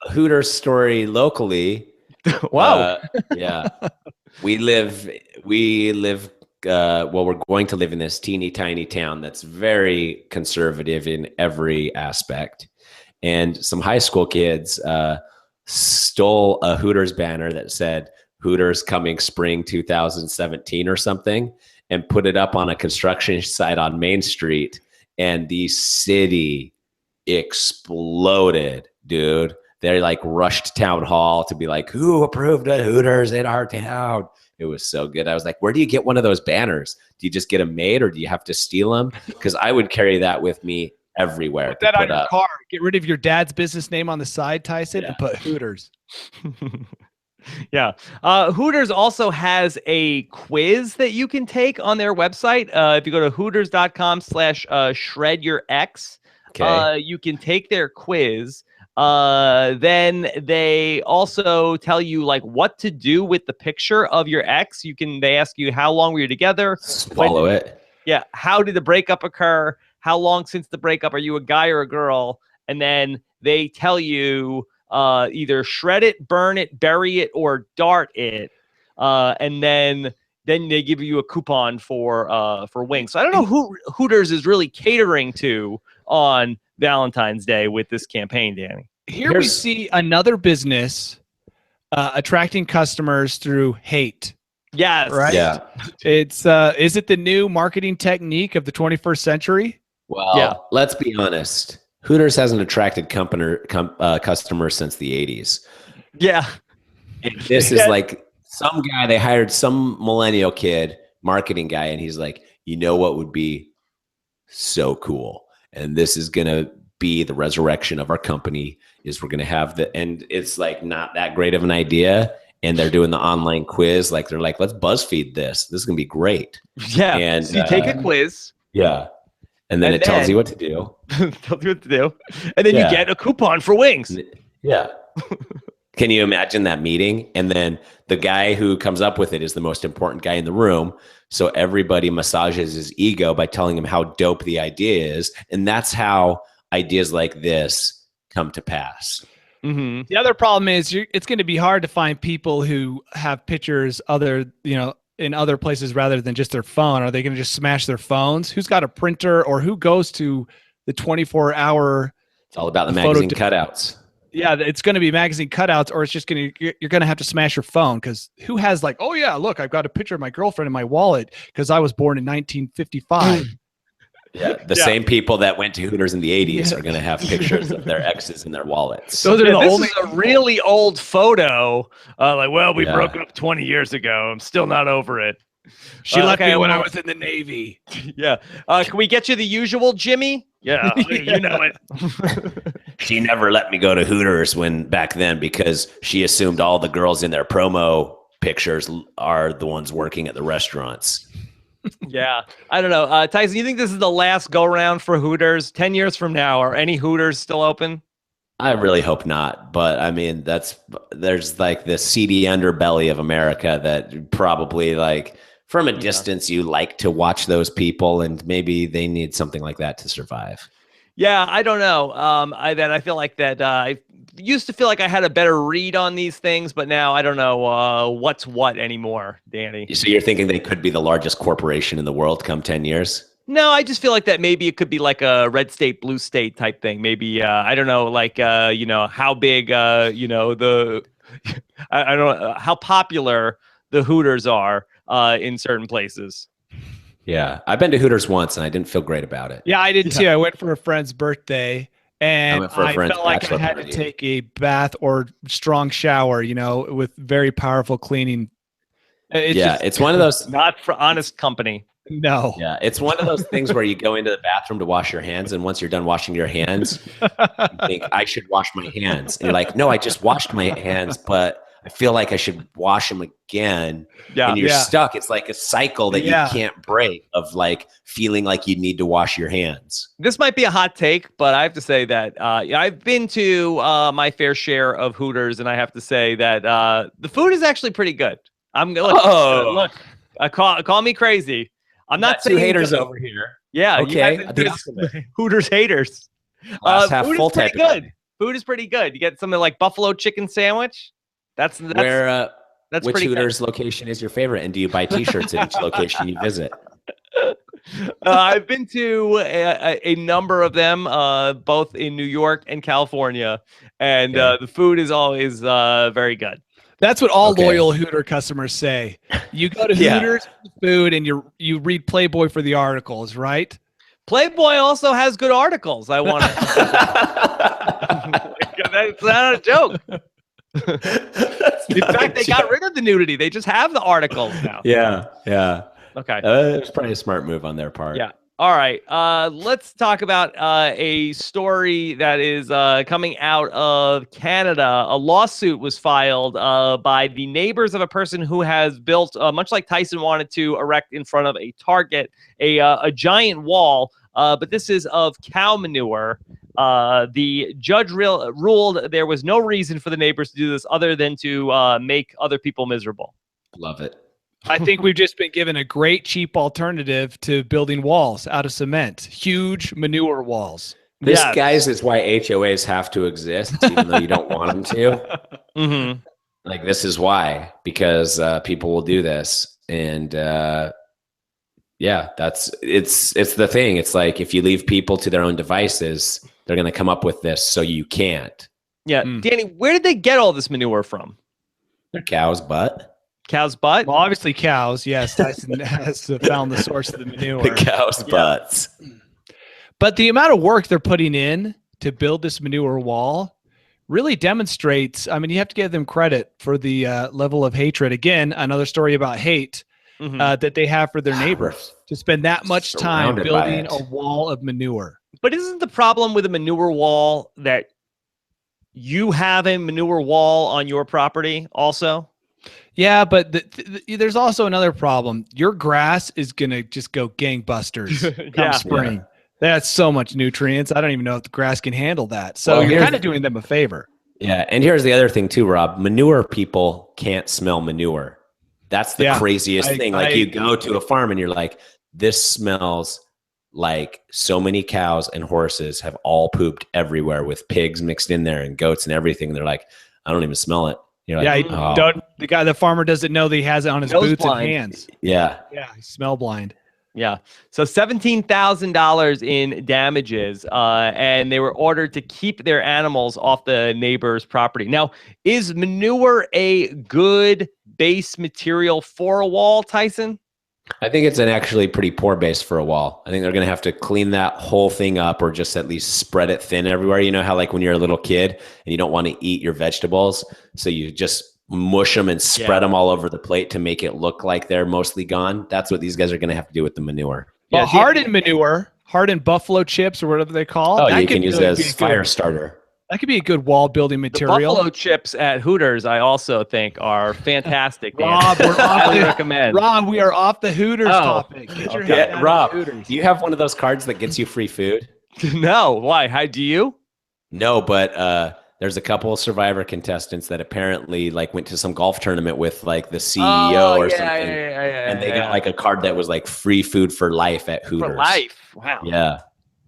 Hooters story locally. Wow. Yeah. We live well, we're going to live in this teeny tiny town that's very conservative in every aspect. And some high school kids stole a Hooters banner that said Hooters coming spring 2017 or something. and put it up on a construction site on Main Street, and the city exploded, dude. They like rushed town hall to be like, who approved a Hooters in our town? It was so good. I was like, where do you get one of those banners? Do you just get them made, or do you have to steal them? Because I would carry that with me everywhere. Put that on your car. Get rid of your dad's business name on the side, Tyson, and put Hooters. Yeah. Hooters also has a quiz that you can take on their website. If you go to hooters.com/shredyourx, you can take their quiz. Then they also tell you like what to do with the picture of your ex. They ask you how long were you together? Swallow it. Yeah. How did the breakup occur? How long since the breakup? Are you a guy or a girl? And then they tell you either shred it, burn it, bury it, or dart it. And then they give you a coupon for wings. So I don't know who Hooters is really catering to on Valentine's Day with this campaign, Danny. Here we see another business attracting customers through hate. Yes. Right. Yeah. It's is it the new marketing technique of the 21st century? Well, let's be honest. Hooters hasn't attracted customers since the 80s. Yeah. And this is like some guy, they hired some millennial kid, marketing guy, and he's like, you know what would be so cool? And this is going to be the resurrection of our company, is we're going to have and it's like not that great of an idea. And they're doing the online quiz. Like they're like, let's BuzzFeed this. This is going to be great. Yeah. And so you take a quiz. Yeah. And then it tells you what to do. Tells you what to do. And then you get a coupon for wings. Yeah. Can you imagine that meeting? And then the guy who comes up with it is the most important guy in the room. So everybody massages his ego by telling him how dope the idea is. And that's how ideas like this come to pass. Mm-hmm. The other problem is it's going to be hard to find people who have pictures in other places rather than just their phone. Are they going to just smash their phones? Who's got a printer, or who goes to the 24-hour? It's all about the magazine cutouts. Yeah, it's going to be magazine cutouts, or it's just you're going to have to smash your phone, because who has like, oh yeah, look, I've got a picture of my girlfriend in my wallet because I was born in 1955. Yeah, the same people that went to Hooters in the 80s are going to have pictures of their exes in their wallets. Those are this is a really old photo. We broke up 20 years ago. I'm still not over it. She left me when I was in the Navy. Yeah. Can we get you the usual, Jimmy? Yeah, you know it. She never let me go to Hooters back then because she assumed all the girls in their promo pictures are the ones working at the restaurants. Yeah, I don't know. Tyson, you think this is the last go round for Hooters? 10 years from now, are any Hooters still open? I really hope not. But I mean, there's like the seedy underbelly of America that probably like from a distance, you like to watch those people, and maybe they need something like that to survive. Yeah, I don't know. I feel like that I used to feel like I had a better read on these things, but now I don't know what's what anymore, Danny. So you're thinking they could be the largest corporation in the world come 10 years? No, I just feel like that maybe it could be like a red state, blue state type thing. Maybe, I don't know, like, how big, I don't know how popular the Hooters are in certain places. Yeah, I've been to Hooters once and I didn't feel great about it. Yeah, I did too. I went for a friend's birthday, and I felt like I had to take a bath or strong shower, with very powerful cleaning. It's one of those. Not for honest company. No. Yeah, it's one of those things where you go into the bathroom to wash your hands, and once you're done washing your hands, you think, I should wash my hands. And you're like, no, I just washed my hands, but I feel like I should wash them again. Yeah. And you're stuck. It's like a cycle that you can't break of like feeling like you need to wash your hands. This might be a hot take, but I have to say that I've been to my fair share of Hooters, and I have to say that the food is actually pretty good. Look, call me crazy. I'm not saying two haters over here. Yeah. Okay. Hooters haters. Glass half full type. Good. Food is pretty good. You get something like buffalo chicken sandwich. That's where. That's which Hooters good. location is your favorite, and do you buy T-shirts at each location you visit? I've been to a number of them, both in New York and California, and the food is always very good. That's what all Okay. loyal Hooter customers say. You go to Yeah. Hooters for the food and you read Playboy for the articles, right? Playboy also has good articles. I want to. That's not a joke. In fact, they got rid of the nudity. They just have the articles now. Yeah. Okay. It's probably a smart move on their part. Yeah. All right. Let's talk about a story that is coming out of Canada. A lawsuit was filed by the neighbors of a person who has built, much like Tyson wanted to erect in front of a Target, a giant wall. But this is of cow manure. The judge ruled there was no reason for the neighbors to do this other than to make other people miserable. Love it. I think we've just been given a great cheap alternative to building walls out of cement. Huge manure walls. This, Yes. guys, is why HOAs have to exist, even though you don't want them to. Mm-hmm. Like, this is why, because people will do this. And yeah, it's the thing. It's like, if you leave people to their own devices, they're going to come up with this so you can't. Yeah. Danny, where did they get all this manure from? Their cow's butt. Cow's butt? Well, obviously cows. Yes, Tyson has found the source of the manure. The cow's butts. But the amount of work they're putting in to build this manure wall really demonstrates, I mean, you have to give them credit for the level of hatred. Again, another story about hate that they have for their neighbors to spend that much time Surrounded by building it. a wall of manure. But isn't the problem with a manure wall that you have a manure wall on your property also? Yeah, but there's also another problem. Your grass is going to just go gangbusters come Yeah. spring. That's so much nutrients. I don't even know if the grass can handle that. So Well, you're here's- kind of doing them a favor. Yeah, and here's the other thing too, Rob. Manure people can't smell manure. That's the Yeah, craziest thing. Like, I you go to a farm and you're like, this smells like so many cows and horses have all pooped everywhere with pigs mixed in there and goats and everything. And they're like, I don't even smell it. You're Yeah, like, he oh, don't, the farmer doesn't know that he has it on his Nose boots blind. and hands. yeah. Yeah, he's smell blind. Yeah. So $17,000 in damages, and they were ordered to keep their animals off the neighbor's property. Now, is manure a good base material for a wall, Tyson? I think it's an actually pretty poor base for a wall. I think they're going to have to clean that whole thing up, or just at least spread it thin everywhere. You know how, like, when you're a little kid and you don't want to eat your vegetables, so you just mush them and spread them all over the plate to make it look like they're mostly gone. That's what these guys are going to have to do with the manure. Well, Yeah, hardened manure, hardened buffalo chips or whatever they call. Oh, that you could can use really it be as a fire good- starter. That could be a good wall building The material. buffalo chips at Hooters, I also think, are fantastic. Dan. Rob, we're highly off the, recommend. Rob, we are off the Hooters Oh, topic. Get your okay. head Yeah, out Rob, of Hooters. do you have one of those cards that gets you free food? No, why? How do you? No, but there's a couple of Survivor contestants that apparently, like, went to some golf tournament with, like, the CEO or something, and they got like a card that was like free food for life at Hooters. for life. Wow. Yeah,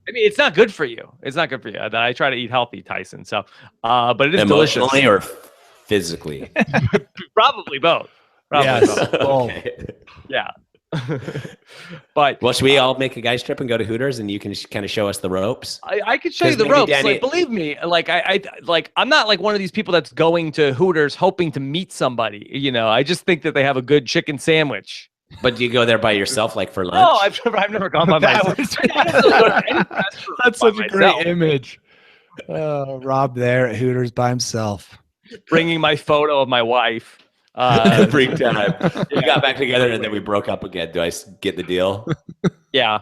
I mean, it's not good for you. It's not good for you. I try to eat healthy, Tyson. So, but it is delicious. emotionally or physically. Probably both. Probably Yes. both. Oh. Okay. Yeah. But Well, should we all make a guys trip and go to Hooters, and you can kind of show us the ropes? I could show you 'Cause the maybe ropes. Danny- Like, believe me, like I'm not like one of these people that's going to Hooters hoping to meet somebody. You know, I just think that they have a good chicken sandwich. But do you go there by yourself, like, for lunch? No, I've never gone by That myself. was- I still go to any restaurant That's by such a myself. great image. Rob there at Hooters by himself. Bringing my photo of my wife. Every time we got back together and then we broke up again. Do I get the deal? Yeah.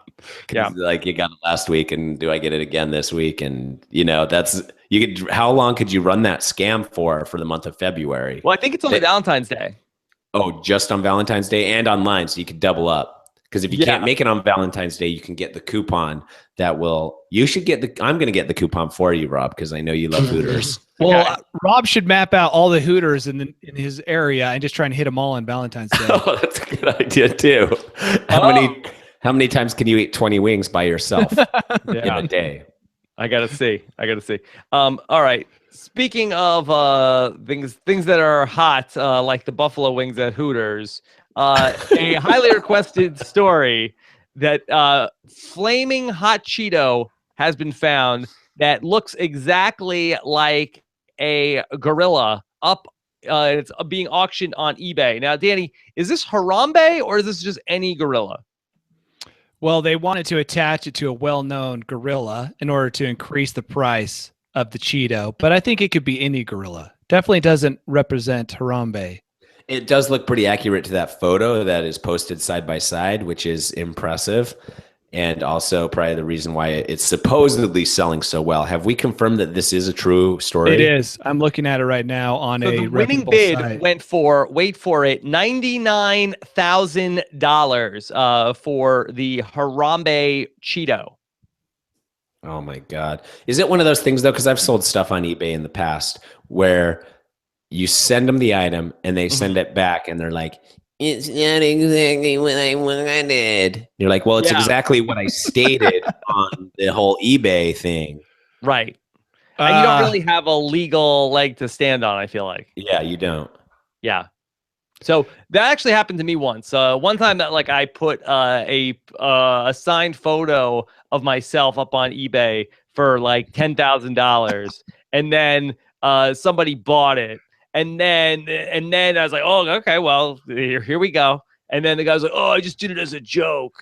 'Cause, Yeah. like, you got it last week, and do I get it again this week? And that's you could. How long could you run that scam for the month of February? Well, I think it's only Valentine's Day. Oh, just on Valentine's Day and online, so you could double up. Because if you can't make it on Valentine's Day, you can get the coupon that will. You should get the. I'm going to get the coupon for you, Rob, because I know you love Hooters. Well, Rob should map out all the Hooters in his area and just try and hit them all on Valentine's Day. Oh, that's a good idea too. How many times can you eat 20 wings by yourself in a day? I gotta see. All right. Speaking of things that are hot, like the buffalo wings at Hooters, a highly requested story that flaming hot Cheeto has been found that looks exactly like a gorilla up it's being auctioned on eBay. Now, Danny, is this Harambe or is this just any gorilla? Well, they wanted to attach it to a well-known gorilla in order to increase the price of the Cheeto, but I think it could be any gorilla. Definitely doesn't represent Harambe. It does look pretty accurate to that photo that is posted side by side, which is impressive. And also probably the reason why it's supposedly selling so well. Have we confirmed that this is a true story? It is. I'm looking at it right now on So a the winning reputable bid site. went for, wait for it, $99,000 for the Harambe Cheeto. Oh my God. Is it one of those things though? Because I've sold stuff on eBay in the past where you send them the item and they send it back and they're like, it's not exactly what I wanted. You're like, well, it's exactly what I stated on the whole eBay thing. Right. And you don't really have a legal leg to stand on, I feel like. Yeah, you don't. Yeah. So that actually happened to me once. One time that like I put a signed photo of myself up on eBay for like $10,000, and then somebody bought it, and then I was like, oh, okay, well here we go. And then the guy was like, oh, I just did it as a joke.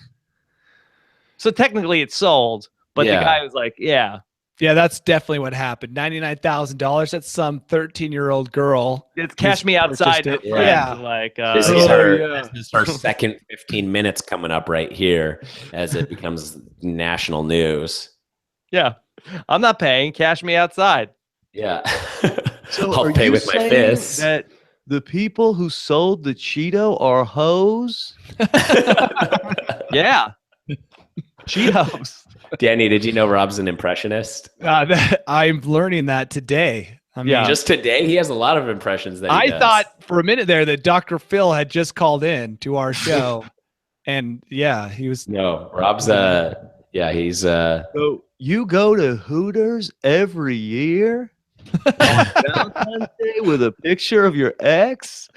So technically it's sold, but the guy was like, yeah. Yeah, that's definitely what happened. $99,000. That's some 13-year-old girl. It's Cash Me Outside. It. Yeah. Like this is her second 15 minutes coming up right here as it becomes national news. Yeah. I'm not paying. Cash me outside. Yeah. So I'll pay with my fists. That the people who sold the Cheeto are hoes? Yeah. Cheetos. Danny, did you know Rob's an impressionist? I'm learning that today. I mean, just today, he has a lot of impressions that he I does. thought for a minute there that Dr. Phil had just called in to our show. And yeah, he was. No, Rob's he's So you go to Hooters every year on Valentine's Day with a picture of your ex?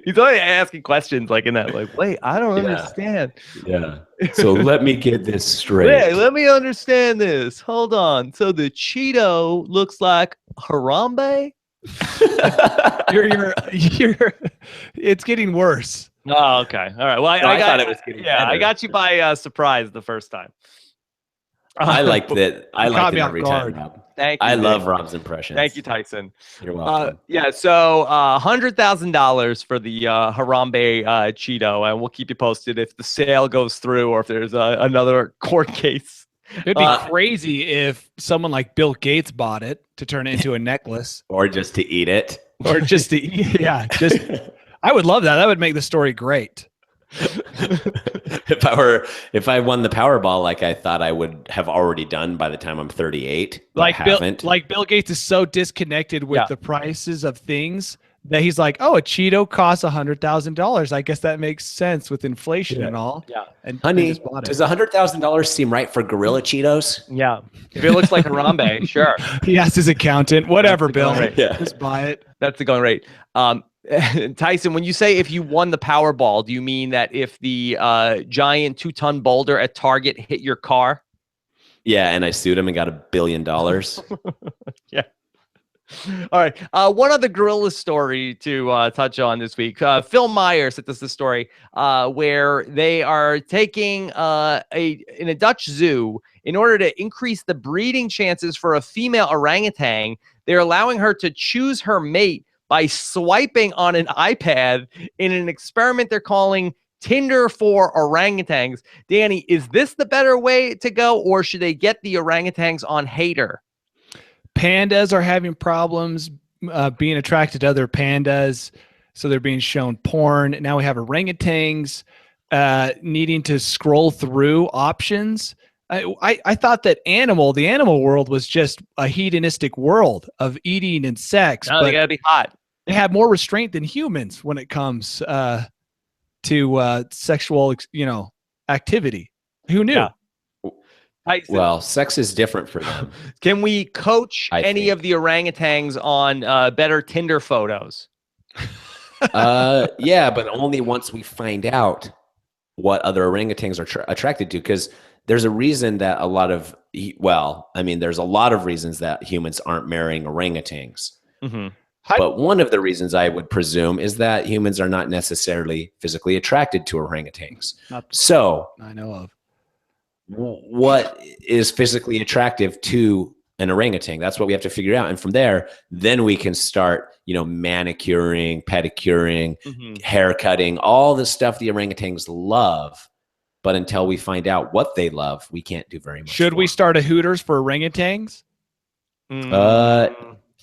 He's only asking questions like in that, like, wait, I don't understand. Yeah. So let me get this straight. Hey, let me understand this. Hold on. So the Cheeto looks like Harambe? you're it's getting worse. Oh, okay. All right. Well, I I got thought it was getting better. I got you by surprise the first time. I liked it. I caught liked me it off every guard. time, Rob. Thank you. I Nick. love Rob's impressions. Thank you, Tyson. You're welcome. Yeah, so $100,000 for the Harambe Cheeto, and we'll keep you posted if the sale goes through or if there's another court case. It'd be crazy if someone like Bill Gates bought it to turn it into a necklace. Or just to eat it. Or just to eat. Yeah, just I would love that. That would make the story great. if I won the Powerball like I thought I would have already done by the time I'm 38, Like Bill Gates is so disconnected with the prices of things that he's like, oh, a Cheeto costs $100,000. I guess that makes sense with inflation and all. Yeah. And honey, just bought it. does $100,000 seem right for Gorilla Cheetos? Yeah. If it looks like Harambe, sure. He asked his accountant, whatever, That's the Bill. going rate. Yeah. Just buy it. That's the going rate. Tyson, when you say if you won the Powerball, do you mean that if the giant 2-ton boulder at Target hit your car? Yeah, and I sued him and got $1 billion. Yeah. All right. One other gorilla story to touch on this week. Phil Myers sent us the story where they are taking in a Dutch zoo in order to increase the breeding chances for a female orangutan. They're allowing her to choose her mate by swiping on an iPad in an experiment they're calling Tinder for orangutans. Danny, is this the better way to go, or should they get the orangutans on Hater? Pandas are having problems being attracted to other pandas, so they're being shown porn. Now we have orangutans needing to scroll through options. I thought that the animal world was just a hedonistic world of eating and sex. No, but they gotta be hot. They have more restraint than humans when it comes to sexual, activity. Who knew? Yeah. Tyson, Well, sex is different for them. can we coach I any think. of the orangutans on better Tinder photos? Yeah, but only once we find out what other orangutans are attracted to, because there's a reason that a lot of, there's a lot of reasons that humans aren't marrying orangutans. Mhm. But one of the reasons I would presume is that humans are not necessarily physically attracted to orangutans. Not So I know of. what is physically attractive to an orangutan? That's what we have to figure out. And from there, then we can start, manicuring, pedicuring, Mhm. hair cutting, all the stuff the orangutans love. But until we find out what they love, we can't do very much. Should for we them. start a Hooters for orangutans?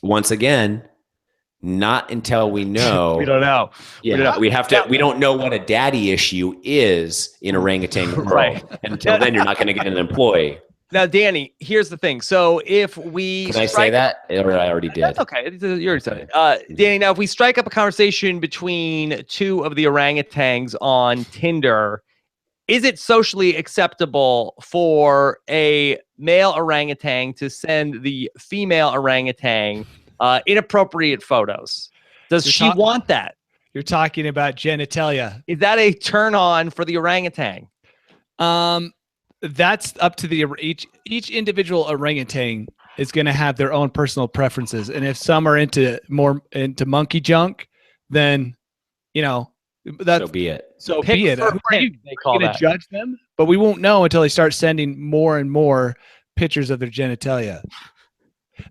Once again, not until we know. We don't know. Yeah, we have to. We don't know what a daddy issue is in orangutan world. Right. And until then, you're not going to get an employee. Now, Danny, here's the thing. So if we Can I say that? Or I already did. That's okay. You already said it. Danny, now if we strike up a conversation between two of the orangutans on Tinder, is it socially acceptable for a male orangutan to send the female orangutan inappropriate photos? Does You're she talk- want that? You're talking about genitalia. Is that a turn on for the orangutan? That's up to the each individual orangutan is going to have their own personal preferences, and if some are more into monkey junk, then that's So be it. so Pick be it. for Who are print, you they call going to that. judge them? But we won't know until they start sending more and more pictures of their genitalia.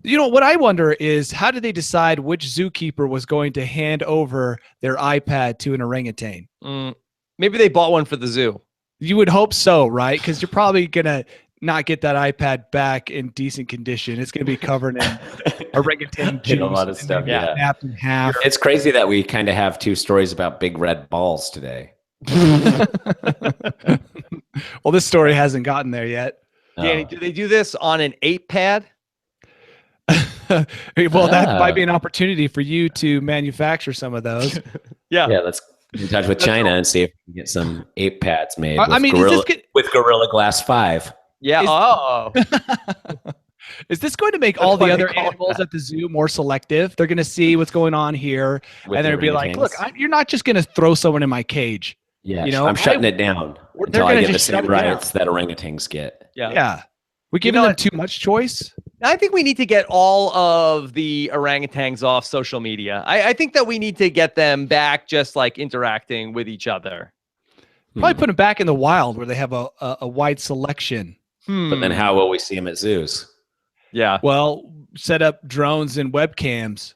What I wonder is, how did they decide which zookeeper was going to hand over their iPad to an orangutan? Maybe they bought one for the zoo. You would hope so, right? Because you're probably gonna not get that iPad back in decent condition. It's gonna be covered in orangutan juice, In a lot of and stuff, maybe yeah. snapped in half. It's crazy that we kind of have two stories about big red balls today. Well, this story hasn't gotten there yet. Danny, do they do this on an 8-pad? Well, that might be an opportunity for you to manufacture some of those. Yeah, let's get in touch with China and see if we can get some 8 pads made. I mean, with Gorilla Glass 5. Yeah. Is this going to make all the other animals at the zoo more selective? They're going to see what's going on here, With and they're the going to be like, orangutans. "Look, you're not just going to throw someone in my cage." Yeah, You know, I'm shutting it down They're until I gonna get the just shut same it down. rights that orangutans get. Yeah, we giving them too much choice. I think we need to get all of the orangutans off social media. I think that we need to get them back just like interacting with each other. Probably put them back in the wild where they have a wide selection. But then how will we see them at zoos? Yeah. Well, set up drones and webcams.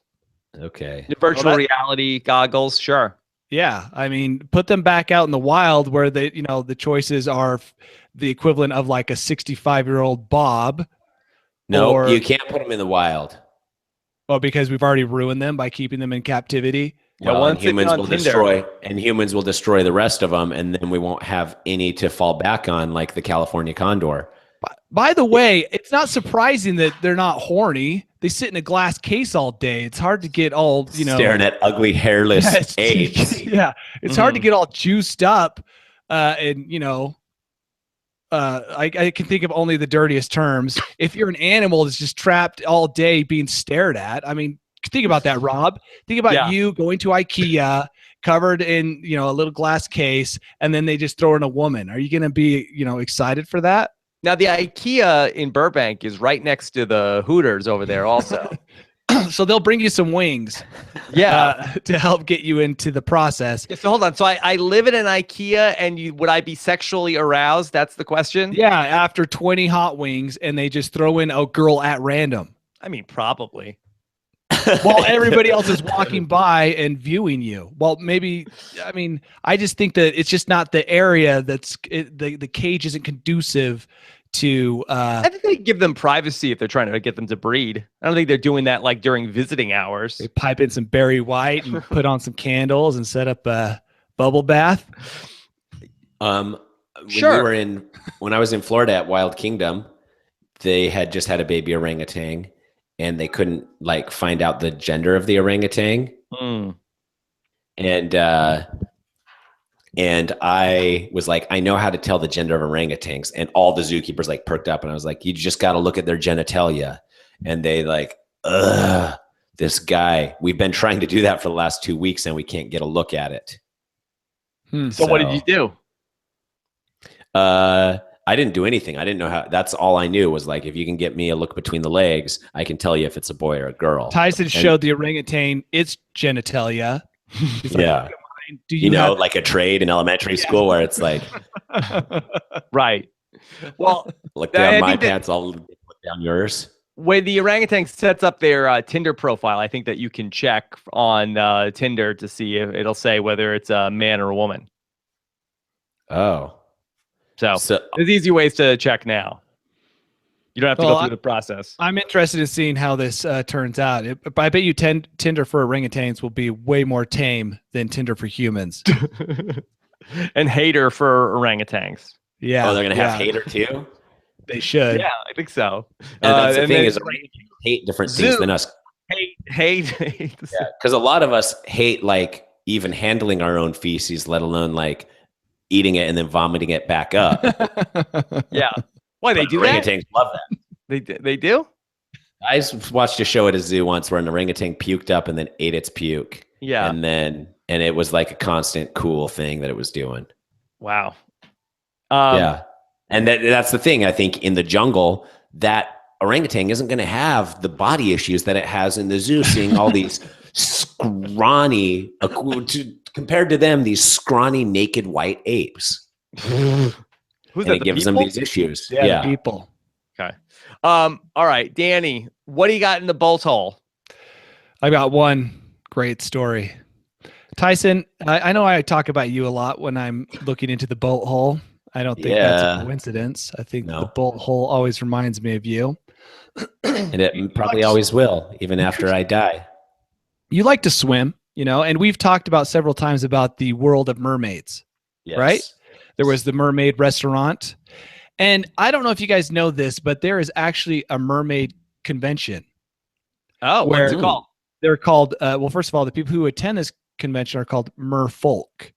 Okay. Virtual reality goggles, sure. Yeah, I mean, put them back out in the wild where the choices are the equivalent of like a 65-year-old Bob. No, or- you can't put them in the wild. Well, because we've already ruined them by keeping them in captivity. Yeah, Well, once and humans it's on will Tinder. humans will destroy the rest of them, and then we won't have any to fall back on, like the California condor. By the way, it's not surprising that they're not horny. They sit in a glass case all day. It's hard to get all, Staring at ugly, hairless apes. Yeah, it's hard to get all juiced up, and I can think of only the dirtiest terms. If you're an animal that's just trapped all day being stared at, I mean, think about that, Rob. Think about you going to IKEA, covered in a little glass case, and then they just throw in a woman. Are you going to be excited for that? Now, the IKEA in Burbank is right next to the Hooters over there also. So they'll bring you some wings, to help get you into the process. Yeah, so hold on. So I live in an IKEA, and would I be sexually aroused? That's the question. Yeah, after 20 hot wings, and they just throw in a girl at random. I mean, probably. While everybody else is walking by and viewing you. Well, maybe, I mean, I just think that it's just not the area the cage isn't conducive to. I think they give them privacy if they're trying to get them to breed. I don't think they're doing that like during visiting hours. They pipe in some Barry White and put on some candles and set up a bubble bath. When I was in Florida at Wild Kingdom, they had just had a baby orangutan, and they couldn't find out the gender of the orangutan. And I was like, I know how to tell the gender of orangutans. And all the zookeepers perked up, and I was like, you just got to look at their genitalia. And they this guy, we've been trying to do that for the last 2 weeks, and we can't get a look at it. So what did you do? I didn't do anything. I didn't know how. That's all I knew was like, if you can get me a look between the legs, I can tell you if it's a boy or a girl. Tyson showed the orangutan its genitalia. He's like, Yeah. do You know, like a trade in elementary school where it's like, Right. Well, look I down my think that- pants, I'll look down yours. when the orangutan sets up their Tinder profile, I think that you can check on Tinder to see if it'll say whether it's a man or a woman. Oh. So So there's easy ways to check now. You don't have to Well, go through the process. I'm interested in seeing how this turns out. I bet you Tinder for orangutans will be way more tame than Tinder for humans. And hater for orangutans. Yeah. oh, they're gonna have yeah, hater too. They should. Yeah, I think so. And that's the and thing then- is, orangutans hate different things Zoo. than us. hate. Yeah, because a lot of us hate like even handling our own feces, let alone like eating it and then vomiting it back up. Yeah. Why they But do that? orangutans love that. They do? I watched a show at a zoo once where an orangutan puked up and then ate its puke. Yeah. And it was like a constant cool thing that it was doing. Wow. Yeah. And that's the thing. I think in the jungle, that orangutan isn't going to have the body issues that it has in the zoo, seeing all these scrawny, compared to them, these scrawny, naked white apes. Who's And that? it gives them these issues. Yeah. Yeah. People. Okay. All right, Danny, what do you got in the bolt hole? I got one great story. Tyson, I know I talk about you a lot when I'm looking into the bolt hole. I don't think that's Yeah. a coincidence. I think No. the bolt hole always reminds me of you. And it probably always will, even after I die. You like to swim, and we've talked about several times about the world of mermaids. Yes. Right? There was the mermaid restaurant. And I don't know if you guys know this, but there is actually a mermaid convention. Oh, Where- what's it called? They're called, well, first of all, the people who attend this convention are called merfolk.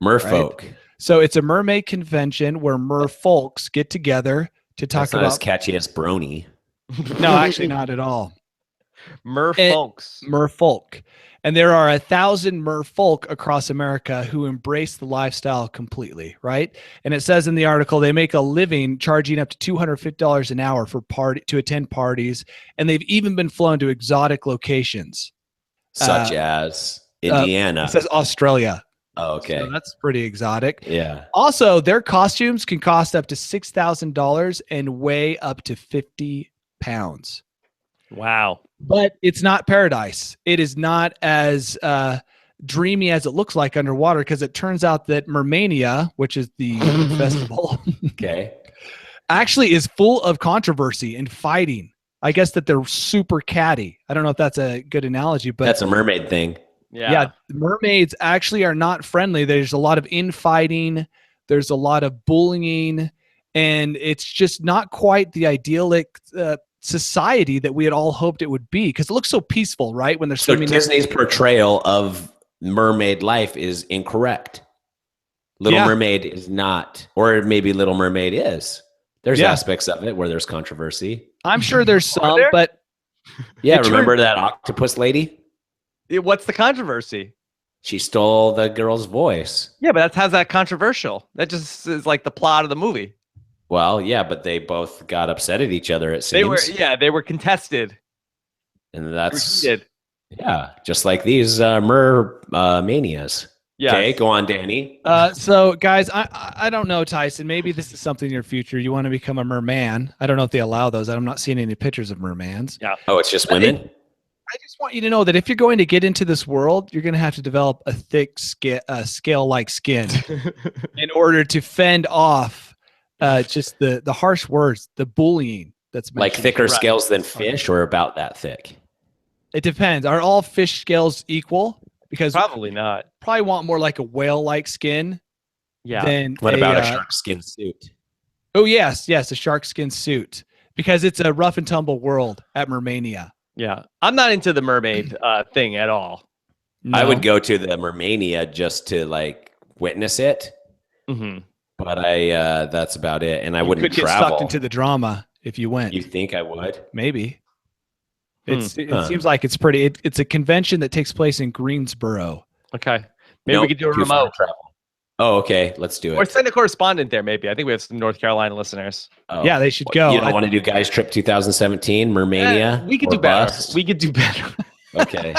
Merfolk. So it's a mermaid convention where merfolks get together to talk That's not as about. catchy as brony. No, actually, not at all. Merfolks. Merfolk. And there are 1,000 merfolk across America who embrace the lifestyle completely, right? And it says in the article they make a living charging up to $250 an hour to attend parties, and they've even been flown to exotic locations. Such as Indiana. It says Australia. Oh, okay. So that's pretty exotic. Yeah. Also, their costumes can cost up to $6,000 and weigh up to 50 pounds. Wow. But it's not paradise. It is not as dreamy as it looks like underwater, because it turns out that Mermania, which is the festival, Okay. actually is full of controversy and fighting. I guess that they're super catty. I don't know if that's a good analogy, but That's a mermaid thing. Yeah. mermaids actually are not friendly. There's a lot of infighting. There's a lot of bullying, and it's just not quite the idyllic society that we had all hoped it would be, because it looks so peaceful, right? When they're So swimming. Disney's portrayal of mermaid life is incorrect. Little Yeah. Mermaid is not, or maybe Little Mermaid is. There's Yeah. aspects of it where there's controversy. I'm sure there's some, there? but Yeah, It remember that octopus lady? What's the controversy? She stole the girl's voice. Yeah, but how's that controversial? That just is like the plot of the movie. Well, yeah, but they both got upset at each other, it They seems. they were contested. And that's, Heated. yeah, just like these manias. Yeah. Okay, go on, Danny. so guys, I don't know, Tyson. Maybe this is something in your future. You want to become a merman. I don't know if they allow those. I'm not seeing any pictures of mermans. Oh, it's just women? I just want you to know that if you're going to get into this world, you're going to have to develop a thick scale-like skin in order to fend off just the harsh words, the bullying that's Like mentioned. thicker Right. scales than fish, or about that thick? It depends. Are all fish scales equal? Because Probably not. probably want more like a whale-like skin Yeah. than What about a uh, shark skin suit? Oh yes, a shark skin suit, because it's a rough and tumble world at Mermania. Yeah. I'm not into the mermaid thing at all. I No. would go to the Mermania just to like witness it, Mm-hmm. but that's about it. And I You wouldn't could get travel. sucked into the drama if you went. You think I would? Maybe. It Huh. seems like it's pretty. It's a convention that takes place in Greensboro. Okay. Maybe we Nope, could do a too far to remote. travel. Oh, okay. Let's do Or it. send a correspondent there, maybe. I think we have some North Carolina listeners. Oh. Yeah, they should go. You don't want to do Guys Trip 2017, Mermania? We could or do better. Bust? We could do better. Okay.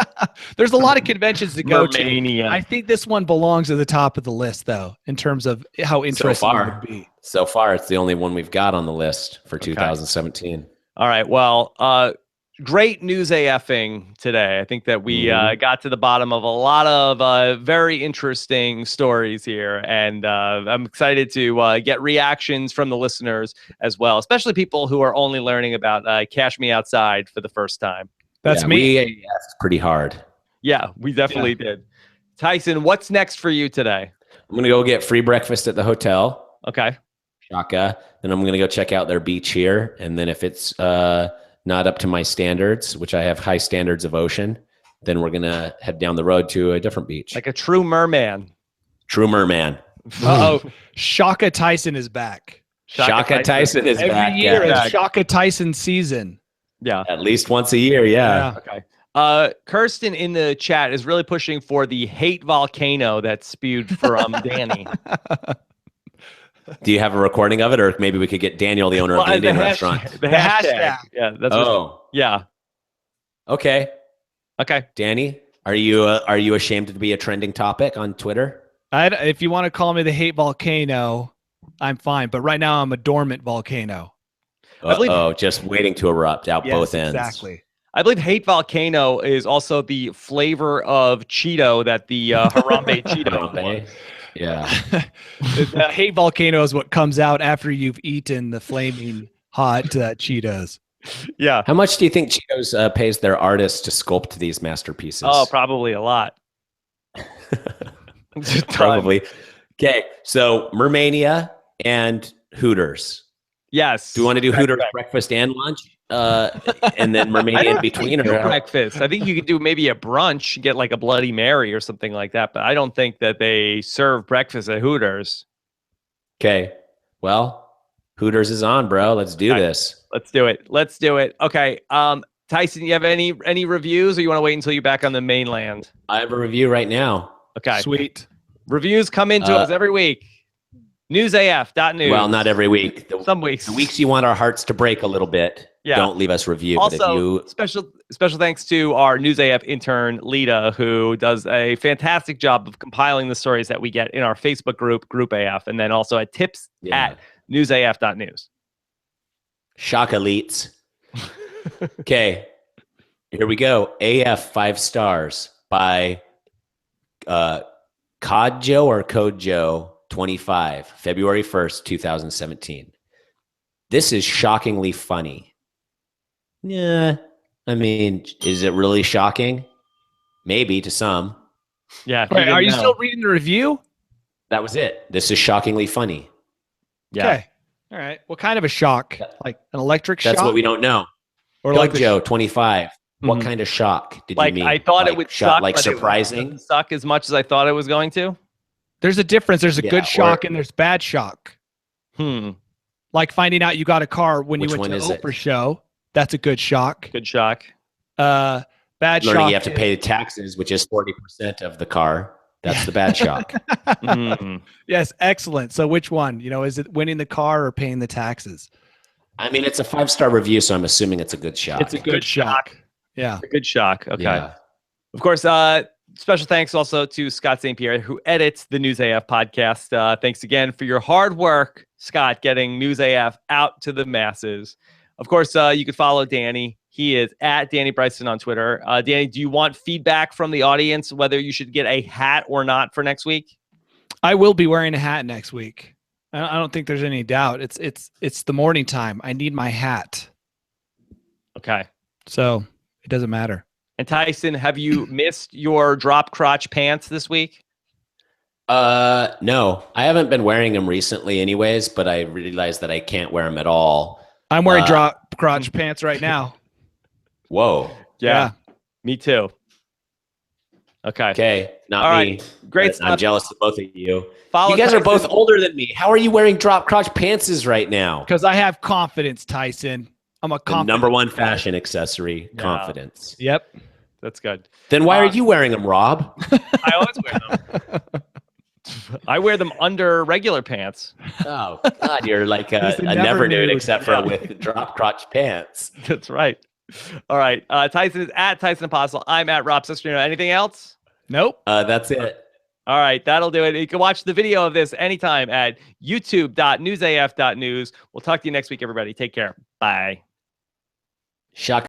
There's a lot of conventions to go to. Mermania. I think this one belongs at the top of the list, though, in terms of how interesting it would be. So far, it's the only one we've got on the list for 2017. All right. Well, great news AFing today. I think that we got to the bottom of a lot of very interesting stories here. And I'm excited to get reactions from the listeners as well, especially people who are only learning about Cash Me Outside for the first time. That's Yeah, me. We asked pretty hard. Yeah, we definitely did. Tyson, what's next for you today? I'm going to go get free breakfast at the hotel. Okay. Shaka. Then I'm going to go check out their beach here. And then if it's not up to my standards, which I have high standards of ocean, then we're going to head down the road to a different beach. Like a true merman. True merman. Uh-oh. Shaka Tyson is back. Shaka Tyson is Every back. year yeah. it's Shaka Tyson season. Yeah. At least once a year, yeah. Okay. Kirsten in the chat is really pushing for the hate volcano that spewed from Danny. Do you have a recording of it, or maybe we could get Daniel, the owner of the Indian restaurant? The hashtag. Yeah, that's yeah. Okay. Okay. Danny, are you ashamed to be a trending topic on Twitter? If you want to call me the hate volcano, I'm fine. But right now I'm a dormant volcano. Just waiting to erupt out both ends. Exactly. I believe hate volcano is also the flavor of Cheeto that the Harambe Cheeto was. Yeah. The hate volcano is what comes out after you've eaten the flaming hot Cheetos. Yeah. How much do you think Cheetos pays their artists to sculpt these masterpieces? Oh, probably a lot. Probably. Okay, so Mermania and Hooters. Yes. Do you want to do Hooters breakfast and lunch? And then Mermania in between? Or breakfast. I think you could do maybe a brunch, get like a Bloody Mary or something like that. But I don't think that they serve breakfast at Hooters. Okay. Well, Hooters is on, bro. Let's do this. Let's do it. Let's do it. Okay. Tyson, you have any reviews, or you want to wait until you're back on the mainland? I have a review right now. Okay. Sweet. Reviews come into us every week. Newsaf.news. Well, not every week. Some weeks. The weeks you want our hearts to break a little bit, don't leave us review. Also, but if you... special thanks to our NewsAF intern, Lita, who does a fantastic job of compiling the stories that we get in our Facebook group, Group AF, and then also at tips at newsaf.news. Shock elites. Okay, here we go. AF 5 stars by Codjo or Codejo 25, February 1st, 2017. This is shockingly funny. Yeah, I mean, is it really shocking? Maybe to some. Yeah. Wait, are you still reading the review? That was it. This is shockingly funny. Yeah. Okay. All right. What kind of a shock? Like an electric shock? That's what we don't know. Or like Codejo 25. What Mhm. kind of shock did Like you mean? I thought it would shock, suck, like but surprising. It didn't suck as much as I thought it was going to. There's a difference. There's a Yeah, good shock or- and there's bad shock. Like finding out you got a car when you Which went one to is the it? Oprah show. That's a good shock. Good shock. Bad Learning shock. you have to pay the taxes, which is 40% of the car. That's the bad shock. Mhm. Yes, excellent. So which one? Is it winning the car or paying the taxes? I mean, it's a 5-star review, so I'm assuming it's a good shock. It's a good shock. Yeah. A good shock. Okay. Yeah. Of course, special thanks also to Scott St. Pierre, who edits the News AF podcast. Thanks again for your hard work, Scott, getting News AF out to the masses. Of course, you can follow Danny. He is at Danny Bryson on Twitter. Danny, do you want feedback from the audience whether you should get a hat or not for next week? I will be wearing a hat next week. I don't think there's any doubt. It's the morning time. I need my hat. Okay. So it doesn't matter. And Tyson, have you missed your drop crotch pants this week? No, I haven't been wearing them recently anyways, but I realized that I can't wear them at all. I'm wearing drop crotch pants right now. Whoa. Yeah. Me too. Okay. Okay. Not All me. right. Great but stuff. I'm jealous of both of you. Follow You guys are Tyson. both older than me. How are you wearing drop crotch pantses right now? Because I have confidence, Tyson. I'm a The confident. number one fashion accessory, confidence. Yep. That's good. Then why are you wearing them, Rob? I always wear them. I wear them under regular pants. Oh God, you're like a, He's a a never never nude, nude. except for with drop crotch pants. That's right. All right. Tyson is at Tyson Apostle. I'm at Rob Sestrino. Anything else? Nope. That's it. All right, that'll do it. You can watch the video of this anytime at youtube.newsaf.news. We'll talk to you next week, everybody. Take care. Bye. Shock.